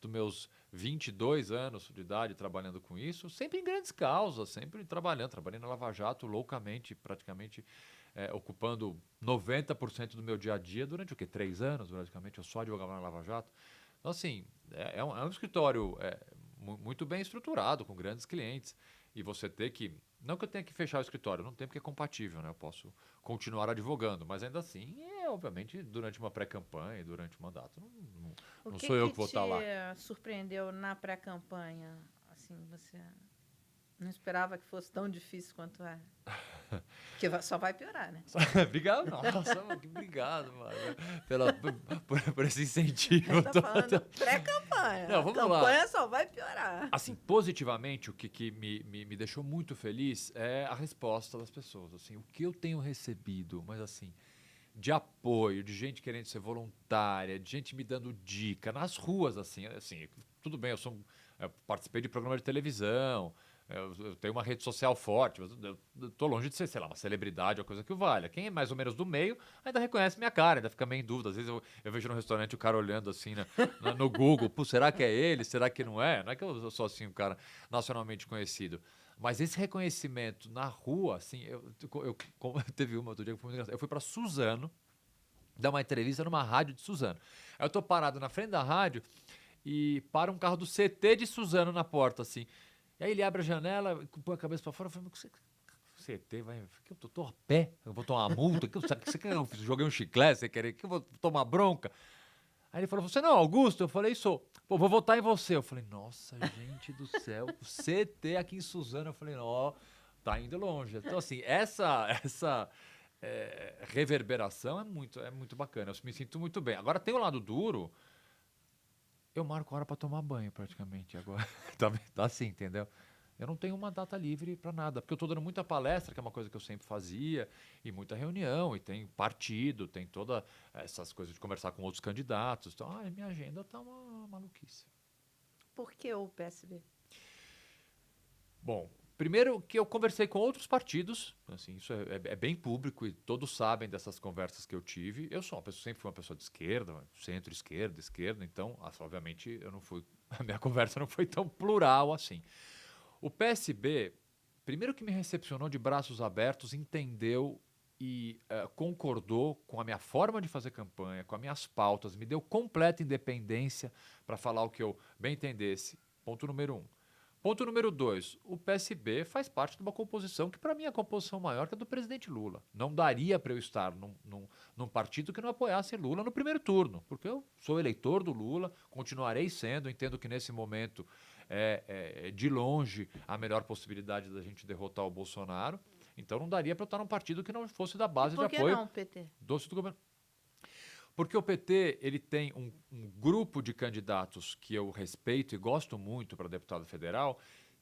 dos meus 22 anos de idade trabalhando com isso, sempre em grandes causas, sempre trabalhei na Lava Jato loucamente, praticamente... ocupando 90% do meu dia a dia durante 3 anos, praticamente, eu só advogava na Lava Jato. Então, assim, é um escritório muito bem estruturado, com grandes clientes. E você ter que... Não que eu tenha que fechar o escritório, não tem porque é compatível, né? Eu posso continuar advogando, mas ainda assim, obviamente, durante uma pré-campanha, durante o mandato, não sou eu que vou estar lá. O que te surpreendeu na pré-campanha? Assim, você não esperava que fosse tão difícil quanto é? Porque só vai piorar, né? Obrigado, nossa, obrigado, mano, por esse incentivo. Você tá falando pré-campanha. Não, vamos lá. A campanha só vai piorar. Assim, positivamente, o que me deixou muito feliz é a resposta das pessoas. Assim, o que eu tenho recebido, mas assim, de apoio, de gente querendo ser voluntária, de gente me dando dica, nas ruas, assim, tudo bem, eu sou eu participei de programa de televisão, eu tenho uma rede social forte, mas eu tô longe de ser, sei lá, uma celebridade ou coisa que o valha. Quem é mais ou menos do meio ainda reconhece minha cara, ainda fica meio em dúvida. Às vezes eu vejo no restaurante o cara olhando assim no Google, pô, será que é ele? Será que não é? Não é que eu sou assim um cara nacionalmente conhecido. Mas esse reconhecimento na rua, assim, teve uma outro dia que foi muito engraçado. Eu fui para Suzano dar uma entrevista numa rádio de Suzano. Aí eu tô parado na frente da rádio e para um carro do CT de Suzano na porta, assim. E aí ele abre a janela, põe a cabeça para fora e fala, CT, vai, que eu tô a pé, eu vou tomar uma multa, que você quer que eu joguei um chiclete, você quer que eu vou tomar bronca? Aí ele falou, você não, Augusto? Eu falei, sou. Pô, vou votar em você. Eu falei, nossa, gente do céu, o CT aqui em Suzano. Eu falei, ó, tá indo longe. Então, assim, essa reverberação é muito bacana. Eu me sinto muito bem. Agora, tem o lado duro, eu marco hora para tomar banho, praticamente, agora. Tá assim, entendeu? Eu não tenho uma data livre para nada, porque eu estou dando muita palestra, que é uma coisa que eu sempre fazia, e muita reunião, e tem partido, tem todas essas coisas de conversar com outros candidatos. Então, minha agenda está uma maluquice. Por que o PSB? Bom, primeiro que eu conversei com outros partidos, assim, isso é bem público e todos sabem dessas conversas que eu tive. Eu sou uma pessoa, sempre fui uma pessoa de esquerda, centro-esquerda, esquerda, então, obviamente, a minha conversa não foi tão plural assim. O PSB, primeiro que me recepcionou de braços abertos, entendeu e concordou com a minha forma de fazer campanha, com as minhas pautas, me deu completa independência para falar o que eu bem entendesse. Ponto número 1. Ponto número 2, o PSB faz parte de uma composição que para mim é a composição maior que a do presidente Lula. Não daria para eu estar num partido que não apoiasse Lula no primeiro turno, porque eu sou eleitor do Lula, continuarei sendo, entendo que nesse momento é de longe a melhor possibilidade da gente derrotar o Bolsonaro, então não daria para eu estar num partido que não fosse da base de apoio. Por que não, PT? Do governo. Porque o PT ele tem um grupo de candidatos que eu respeito e gosto muito para deputado federal,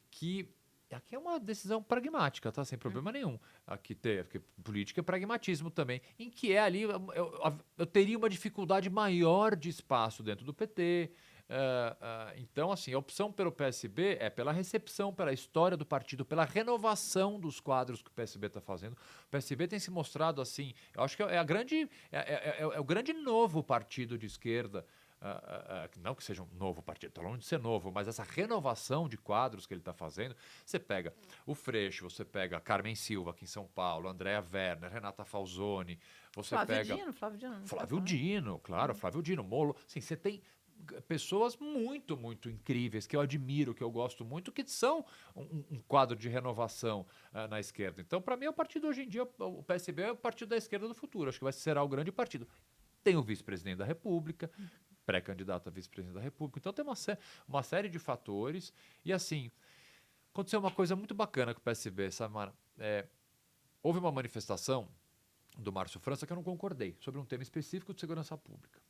que aqui é uma decisão pragmática, tá? Sem problema nenhum. Porque política é pragmatismo também, em que ali eu teria uma dificuldade maior de espaço dentro do PT. Então, assim, a opção pelo PSB é pela recepção, pela história do partido, pela renovação dos quadros que o PSB está fazendo. O PSB tem se mostrado assim, eu acho que é o grande novo partido de esquerda. Não que seja um novo partido, está longe de ser novo, mas essa renovação de quadros que ele está fazendo, você pega o Freixo, você pega a Carmen Silva aqui em São Paulo, Andréa Werner, Renata Falzoni, você pega... Flávio Dino, claro, Flávio Dino, Molo, assim, você tem pessoas muito, muito incríveis, que eu admiro, que eu gosto muito, que são um quadro de renovação na esquerda. Então, para mim, o partido hoje em dia, o PSB é o partido da esquerda do futuro, acho que será o grande partido. Tem o vice-presidente da República, pré-candidato a vice-presidente da República, então tem uma série de fatores, e assim, aconteceu uma coisa muito bacana com o PSB, sabe, Mara? Houve uma manifestação do Márcio França que eu não concordei, sobre um tema específico de segurança pública.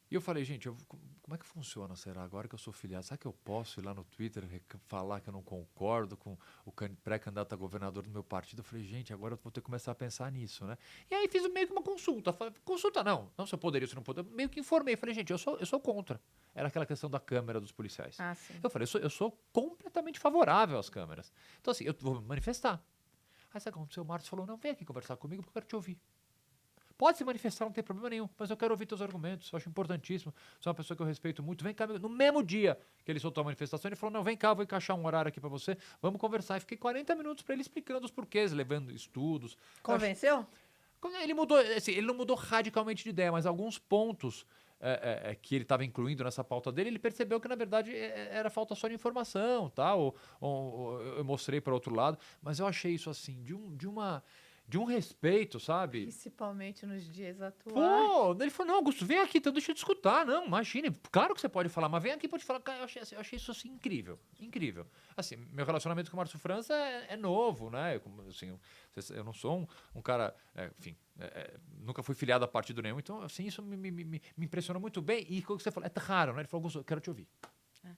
E eu falei, gente, como é que funciona, será? Agora que eu sou filiado, será que eu posso ir lá no Twitter falar que eu não concordo com o pré-candidato a governador do meu partido? Eu falei, gente, agora eu vou ter que começar a pensar nisso, né? E aí fiz meio que uma consulta. Falei, consulta não se eu poderia, se eu não poderia. Meio que informei, falei, gente, eu sou contra. Era aquela questão da câmera dos policiais. Sim. Eu falei, eu sou completamente favorável às câmeras. Então assim, eu vou me manifestar. Aí sabe o que aconteceu? O Márcio falou, não, vem aqui conversar comigo porque eu quero te ouvir. Pode se manifestar, não tem problema nenhum, mas eu quero ouvir teus argumentos, eu acho importantíssimo. Você é uma pessoa que eu respeito muito. Vem cá, no mesmo dia que ele soltou a manifestação, ele falou, não, vem cá, vou encaixar um horário aqui para você, vamos conversar. E fiquei 40 minutos para ele explicando os porquês, levando estudos. Convenceu? Ele mudou, assim, ele não mudou radicalmente de ideia, mas alguns pontos que ele estava incluindo nessa pauta dele, ele percebeu que, na verdade, era falta só de informação, tá? Ou eu mostrei para outro lado, mas eu achei isso, assim, de um respeito, sabe? Principalmente nos dias atuais. Pô, ele falou, não, Augusto, vem aqui, então deixa eu te escutar. Não, imagine, claro que você pode falar, mas vem aqui pra te falar. Cara, eu achei isso, assim, incrível, incrível. Assim, meu relacionamento com o Márcio França é novo, né? Eu não sou um cara, enfim, nunca fui filiado a partido nenhum, então, assim, isso me impressionou muito bem. E como você falou, é raro, né? Ele falou, Augusto, eu quero te ouvir.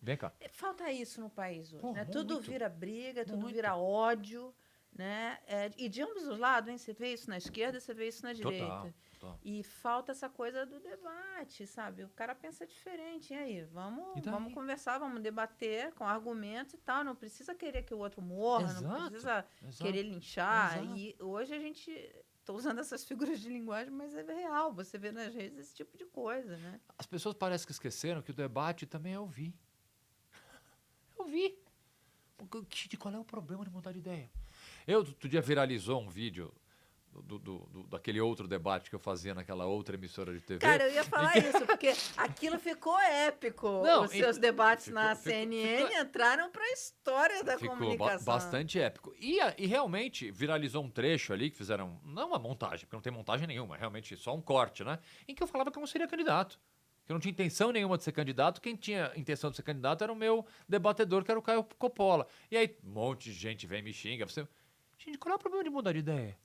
Vem cá. Falta isso no país hoje, Pô, né? Tudo muito. vira briga, tudo Muito. vira ódio. né? E de ambos os lados, hein? Você vê isso na esquerda, você vê isso na direita. Total. E falta essa coisa do debate, sabe? O cara pensa diferente. E aí, E vamos daí? conversar, vamos debater com argumentos e tal. Não precisa querer que o outro morra, não Exato, precisa exato, querer linchar. exato. E hoje a gente... Estou usando essas figuras de linguagem, mas é real. Você vê nas redes esse tipo de coisa, né? As pessoas parecem que esqueceram que o debate também é ouvir. Ouvir. Qual é o problema de mudar de ideia? Outro dia viralizou um vídeo daquele outro debate que eu fazia naquela outra emissora de TV. Cara, eu ia falar isso, porque aquilo ficou épico. Não, Os seus debates na ficou- CNN entraram para a história da comunicação. Bastante épico. E realmente viralizou um trecho ali que fizeram, não uma montagem, porque não tem montagem nenhuma, realmente só um corte, né? Em que eu falava que eu não seria candidato. Que eu não tinha intenção nenhuma de ser candidato. Quem tinha intenção de ser candidato era o meu debatedor, que era o Caio Coppola. E aí um monte de gente vem e me xinga. Gente, qual é o problema de mudar de ideia?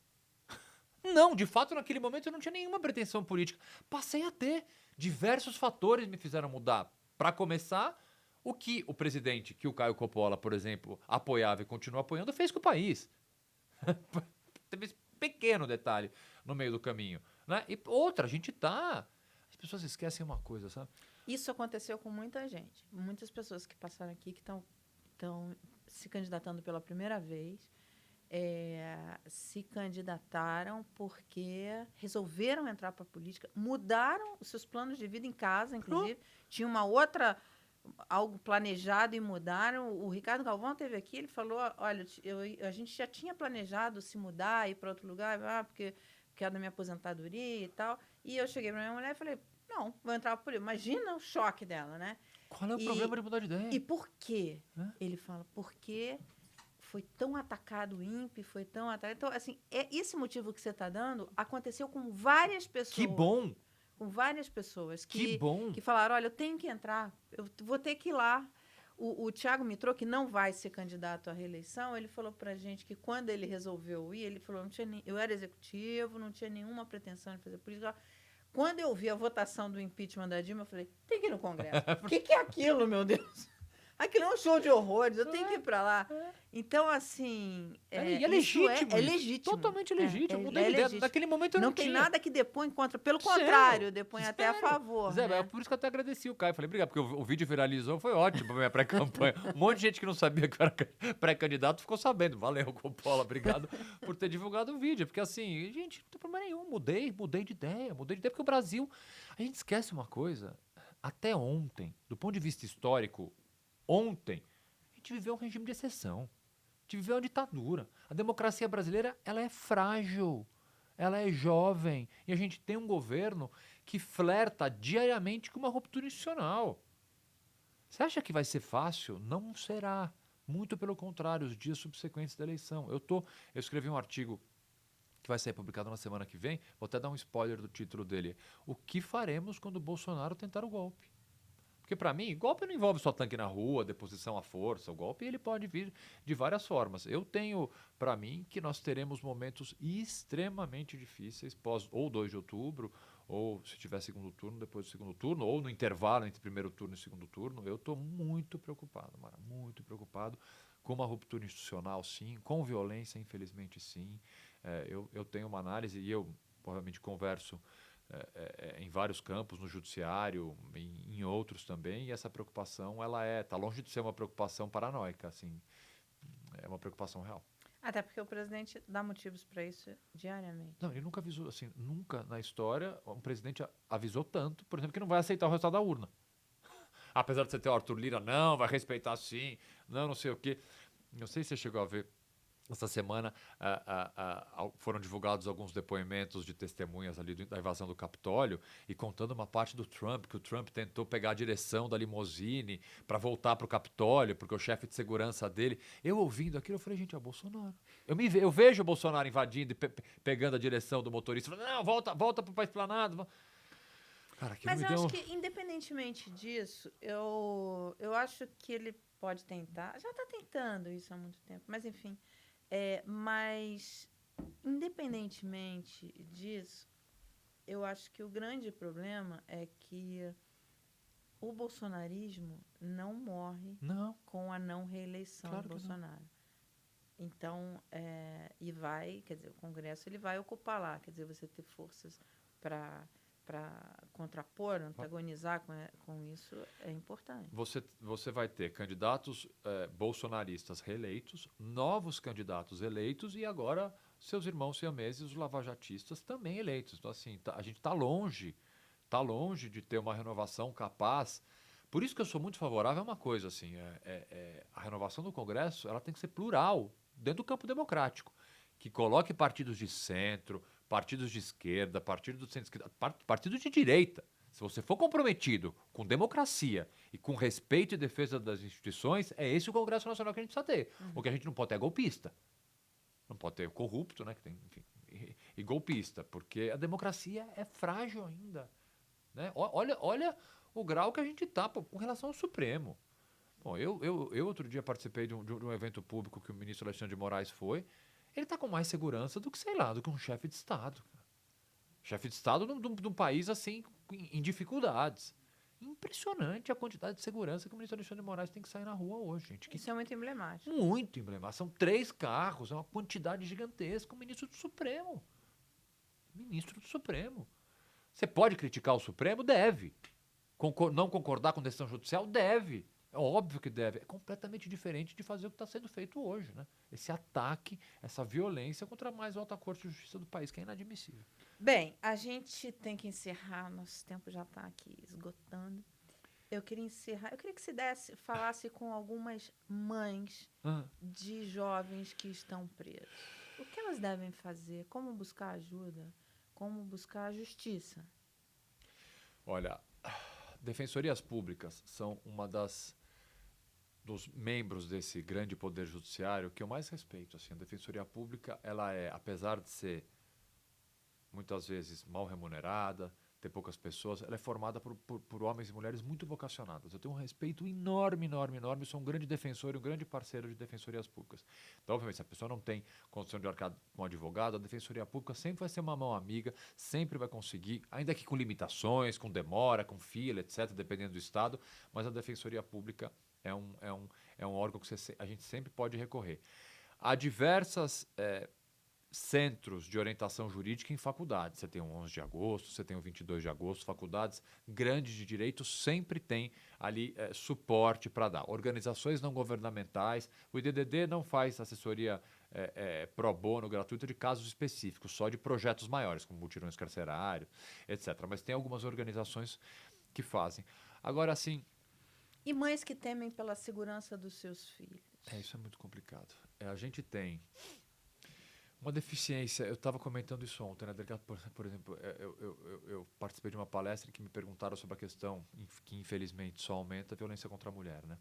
Não, de fato, naquele momento eu não tinha nenhuma pretensão política. Passei a ter. Diversos fatores me fizeram mudar. Para começar, o que o presidente, que o Caio Coppola, por exemplo, apoiava e continua apoiando, fez com o país. Teve esse pequeno detalhe no meio do caminho. Né? E outra, a gente tá... As pessoas esquecem uma coisa, sabe? Isso aconteceu com muita gente. Muitas pessoas que passaram aqui, que estão se candidatando pela primeira vez, se candidataram porque resolveram entrar para a política, mudaram os seus planos de vida em casa, inclusive. Tinha uma outra, algo planejado e mudaram. O Ricardo Galvão esteve aqui, ele falou, olha, a gente já tinha planejado se mudar, ir para outro lugar, porque é da minha aposentadoria e tal. E eu cheguei para minha mulher e falei, não, vou entrar por isso. Imagina o choque dela, né? Qual é o problema de mudar de ideia? E por quê? Hã? Ele fala, porque foi tão atacado o INPE, foi tão atacado... Então, assim, esse motivo que você está dando aconteceu com várias pessoas. Que bom! Com várias pessoas Que bom! que falaram, olha, eu tenho que entrar, eu vou ter que ir lá. O Thiago Mitrô, que não vai ser candidato à reeleição, ele falou para a gente que quando ele resolveu ir, ele falou, eu era executivo, não tinha nenhuma pretensão de fazer política. Quando eu vi a votação do impeachment da Dilma, eu falei, tem que ir no Congresso. O que é aquilo, meu Deus? Aquilo é um show de horrores, eu tenho que ir para lá. Então, assim... E é legítimo. É legítimo. Totalmente legítimo. Mudei É de ideia. legítimo. Naquele momento eu não tem tinha. nada que depõe contra. Pelo Zero. contrário, depõe até a Zero. favor. Zero. Né? É por isso que eu até agradeci o Caio. Falei, obrigado, porque o vídeo viralizou, foi ótimo pra minha pré-campanha. Um monte de gente que não sabia que eu era pré-candidato ficou sabendo. Valeu, Coppola, obrigado por ter divulgado o vídeo. Porque assim, gente, não tem problema nenhum. Mudei de ideia. Porque o Brasil... A gente esquece uma coisa. Até ontem, do ponto de vista histórico, ontem, a gente viveu um regime de exceção. A gente viveu uma ditadura. A democracia brasileira, ela é frágil. Ela é jovem. E a gente tem um governo que flerta diariamente com uma ruptura institucional. Você acha que vai ser fácil? Não será. Muito pelo contrário, os dias subsequentes da eleição. Eu escrevi um artigo que vai ser publicado na semana que vem. Vou até dar um spoiler do título dele. O que faremos quando o Bolsonaro tentar o golpe? Porque, para mim, golpe não envolve só tanque na rua, deposição à força. O golpe ele pode vir de várias formas. Eu tenho, para mim, que nós teremos momentos extremamente difíceis pós ou 2 de outubro, ou se tiver segundo turno, depois do segundo turno, ou no intervalo entre primeiro turno e segundo turno. Eu estou muito preocupado, Mara, muito preocupado com uma ruptura institucional, sim, com violência, infelizmente, sim. Eu tenho uma análise e eu, provavelmente, converso em vários campos, no judiciário, em outros também, e essa preocupação, ela tá longe de ser uma preocupação paranoica, assim, é uma preocupação real. Até porque o presidente dá motivos para isso diariamente. Não, ele nunca avisou, assim, nunca na história um presidente avisou tanto, por exemplo, que não vai aceitar o resultado da urna. Apesar de você ter o Arthur Lira, não, vai respeitar sim, não sei o quê. Não sei se você chegou a ver. Essa semana foram divulgados alguns depoimentos de testemunhas ali da invasão do Capitólio e contando uma parte do Trump, que o Trump tentou pegar a direção da limusine para voltar para o Capitólio, porque o chefe de segurança dele... Eu ouvindo aquilo, eu falei, gente, é o Bolsonaro. Eu vejo o Bolsonaro invadindo e pegando a direção do motorista. Falando, não, volta para a esplanada. Cara, mas eu acho que, independentemente disso, eu acho que ele pode tentar. Já está tentando isso há muito tempo, mas enfim... mas, independentemente disso, eu acho que o grande problema é que o bolsonarismo não morre com a não reeleição do Bolsonaro. Então, E vai, quer dizer, o Congresso ele vai ocupar lá, quer dizer, você ter forças para contrapor, antagonizar com isso é importante. Você vai ter candidatos bolsonaristas reeleitos, novos candidatos eleitos e agora seus irmãos siameses, os lavajatistas, também eleitos. Então, assim, a gente está longe de ter uma renovação capaz. Por isso que eu sou muito favorável a uma coisa, assim, a renovação do Congresso ela tem que ser plural, dentro do campo democrático, que coloque partidos de centro, partidos de esquerda, partidos de centro-esquerda, partidos de direita. Se você for comprometido com democracia e com respeito e defesa das instituições, é esse o Congresso Nacional que a gente precisa ter. O que a gente não pode ter é golpista. Não pode ter corrupto, né? Que tem, enfim, e golpista, porque a democracia é frágil ainda. Né? Olha o grau que a gente está com relação ao Supremo. Bom, eu outro dia participei de um evento público que o ministro Alexandre de Moraes foi. Ele está com mais segurança do que, sei lá, do que um chefe de Estado. Chefe de Estado de um país assim, em dificuldades. Impressionante a quantidade de segurança que o ministro Alexandre de Moraes tem que sair na rua hoje, gente. Isso é muito emblemático. Muito emblemático. São 3 carros, é uma quantidade gigantesca. O ministro do Supremo. Ministro do Supremo. Você pode criticar o Supremo? Deve. Não concordar com decisão judicial? Deve. É óbvio que deve. É completamente diferente de fazer o que está sendo feito hoje, né? Esse ataque, essa violência contra a mais alta corte de justiça do país, que é inadmissível. Bem, a gente tem que encerrar, nosso tempo já está aqui esgotando. Eu queria encerrar, eu queria que você falasse com algumas mães de jovens que estão presos. O que elas devem fazer? Como buscar ajuda? Como buscar a justiça? Olha, defensorias públicas são uma dos membros desse grande poder judiciário que eu mais respeito. Assim, a defensoria pública, ela é, apesar de ser muitas vezes mal remunerada, ter poucas pessoas, ela é formada por homens e mulheres muito vocacionados. Eu tenho um respeito enorme, enorme, enorme. Eu sou um grande defensor e um grande parceiro de defensorias públicas. Então, obviamente, se a pessoa não tem condição de arcar com um advogado, a defensoria pública sempre vai ser uma mão amiga, sempre vai conseguir, ainda que com limitações, com demora, com fila, etc., dependendo do estado, mas a defensoria pública é um órgão que a gente sempre pode recorrer. Há diversas centros de orientação jurídica em faculdades. Você tem o 11 de agosto, você tem o 22 de agosto, faculdades grandes de direito sempre tem ali suporte para dar. Organizações não governamentais, o IDDD não faz assessoria pro bono gratuita de casos específicos, só de projetos maiores, como mutirões carcerários, etc. Mas tem algumas organizações que fazem. Agora, assim... E mães que temem pela segurança dos seus filhos? Isso é muito complicado. A gente tem uma deficiência, eu estava comentando isso ontem, né, delegado? Por exemplo, eu participei de uma palestra em que me perguntaram sobre a questão que infelizmente só aumenta a violência contra a mulher, né?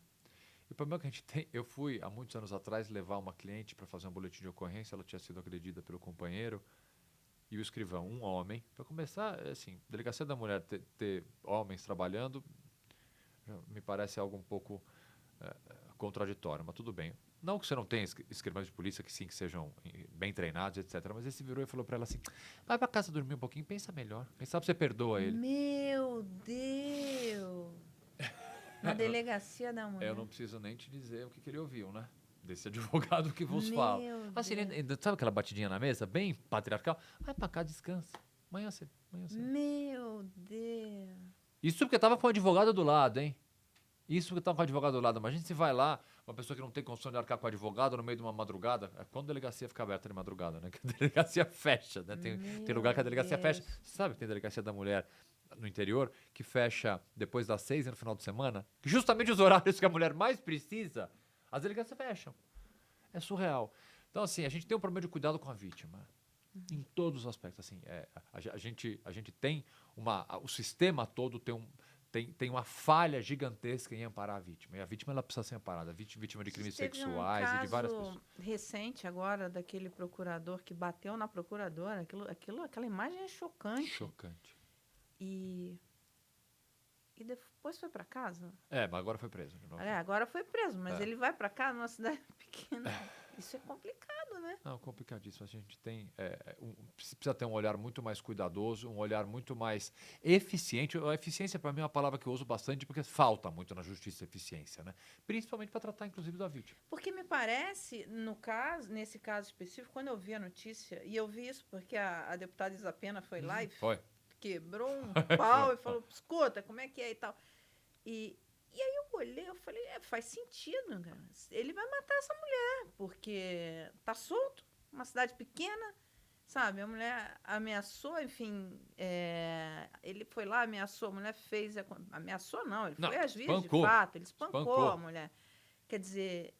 E o problema que a gente tem, eu fui há muitos anos atrás levar uma cliente para fazer um boletim de ocorrência, ela tinha sido agredida pelo companheiro e o escrivão, um homem. Para começar, assim, delegacia da mulher ter homens trabalhando me parece algo um pouco contraditório, mas tudo bem. Não que você não tenha escrivães de polícia que sim, que sejam bem treinados, etc. Mas esse virou e falou para ela assim, vai para casa dormir um pouquinho, pensa melhor. Quem sabe você perdoa ele. Meu Deus! Na delegacia da mulher. Eu não preciso nem te dizer o que ele ouviu, né? Desse advogado que vos fala. Assim, sabe aquela batidinha na mesa, bem patriarcal? Vai para cá, descansa. Amanhã cedo. Meu Deus! Isso porque tava com o advogado do lado, hein? Isso porque estava com o advogado do lado. Imagina se vai lá, uma pessoa que não tem condição de arcar com o advogado no meio de uma madrugada. Quando a delegacia fica aberta de madrugada, né? Que a delegacia fecha, né? Tem lugar que a delegacia fecha. Você sabe que tem delegacia da mulher no interior que fecha depois das 6 no final de semana? Que justamente os horários que a mulher mais precisa, as delegacias fecham. É surreal. Então, assim, a gente tem um problema de cuidado com a vítima. Em todos os aspectos. Assim, a gente tem o sistema todo tem uma falha gigantesca em amparar a vítima. E a vítima ela precisa ser amparada. Vítima de crimes sexuais e de várias pessoas. Recente agora daquele procurador que bateu na procuradora. Aquela imagem é chocante. Chocante. E depois foi para casa? Mas agora foi preso. Agora foi preso, mas ele vai para casa numa cidade pequena. Isso é complicado, né? Não, complicadíssimo. A gente tem precisa ter um olhar muito mais cuidadoso, um olhar muito mais eficiente. A eficiência, para mim, é uma palavra que eu uso bastante porque falta muito na justiça eficiência, né? Principalmente para tratar, inclusive, da vítima. Porque me parece, nesse caso específico, quando eu vi a notícia, e eu vi isso porque a deputada Isa Pena foi lá e Foi. quebrou um pau e falou, escuta, como é que é e tal. E aí eu olhei, eu falei, faz sentido, cara. Ele vai matar essa mulher, porque tá solto, uma cidade pequena, sabe? A mulher ameaçou, enfim, ele foi lá, ameaçou, a mulher fez... Ameaçou não, ele foi às vias de fato, ele espancou a mulher. Quer dizer,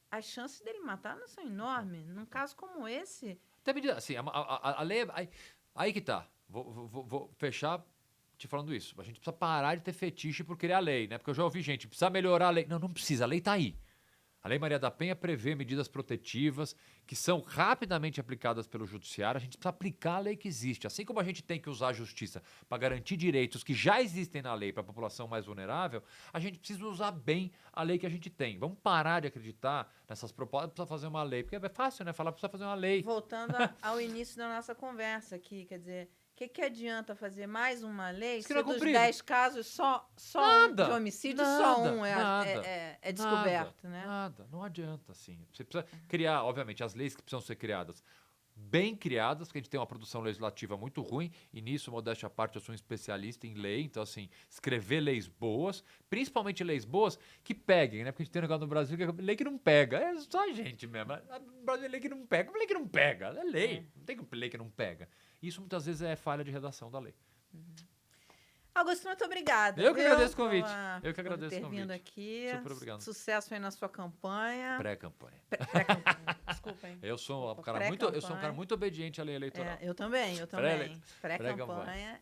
as chances dele matar não são enormes. Num caso como esse... Até medida, assim, a lei... Aí que tá. Vou fechar te falando isso. A gente precisa parar de ter fetiche por criar lei, né? Porque eu já ouvi gente, precisa melhorar a lei. Não precisa, a lei tá aí. A Lei Maria da Penha prevê medidas protetivas que são rapidamente aplicadas pelo judiciário. A gente precisa aplicar a lei que existe. Assim como a gente tem que usar a justiça para garantir direitos que já existem na lei para a população mais vulnerável, a gente precisa usar bem a lei que a gente tem. Vamos parar de acreditar nessas propostas, precisa fazer uma lei. Porque é fácil, né? Falar, precisa fazer uma lei. Voltando ao início da nossa conversa aqui, quer dizer... O que adianta fazer mais uma lei se dos 10 casos só nada, um de homicídio, só um é descoberto, né? Nada, não adianta, assim. Você precisa criar, obviamente, as leis que precisam ser criadas bem criadas, porque a gente tem uma produção legislativa muito ruim, e nisso, modéstia à parte, eu sou um especialista em lei, então, assim, escrever leis boas, principalmente leis boas que peguem, né? Porque a gente tem um negócio no Brasil que é lei que não pega. É só a gente mesmo. No Brasil é lei que não pega. Como lei que não pega? É lei. Não tem lei que não pega. Isso muitas vezes é falha de redação da lei. Augusto, muito obrigada. Eu que agradeço o convite. Eu que agradeço por o convite. Vindo aqui. Super obrigado. Sucesso aí na sua campanha. Pré-campanha. Pré-campanha. Desculpa, hein? Eu sou um cara muito obediente à lei eleitoral. Eu também. Pré-campanha.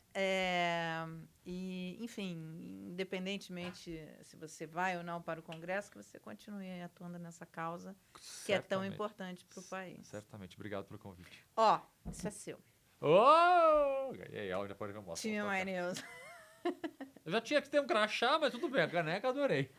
E, enfim, independentemente se você vai ou não para o Congresso, que você continue atuando nessa causa que é tão importante para o país. Certamente. Obrigado pelo convite. Isso é seu. E aí, já pode ver uma Time My News. Eu já tinha que ter um crachá, mas tudo bem, a caneca adorei.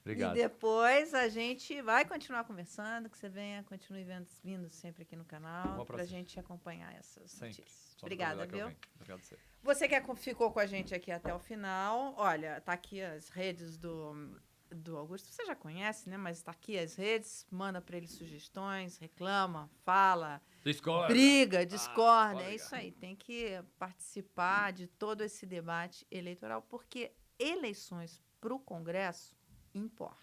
Obrigado. E depois a gente vai continuar conversando, que você continue vindo sempre aqui no canal, pra gente acompanhar essas notícias. Obrigada, viu? Obrigado a você. Você que ficou com a gente aqui até o final, olha, tá aqui as redes do Augusto, você já conhece, né? Mas tá aqui as redes, manda para ele sugestões, reclama, fala, briga, discorda. É isso aí, tem que participar de todo esse debate eleitoral, porque eleições para o Congresso importam.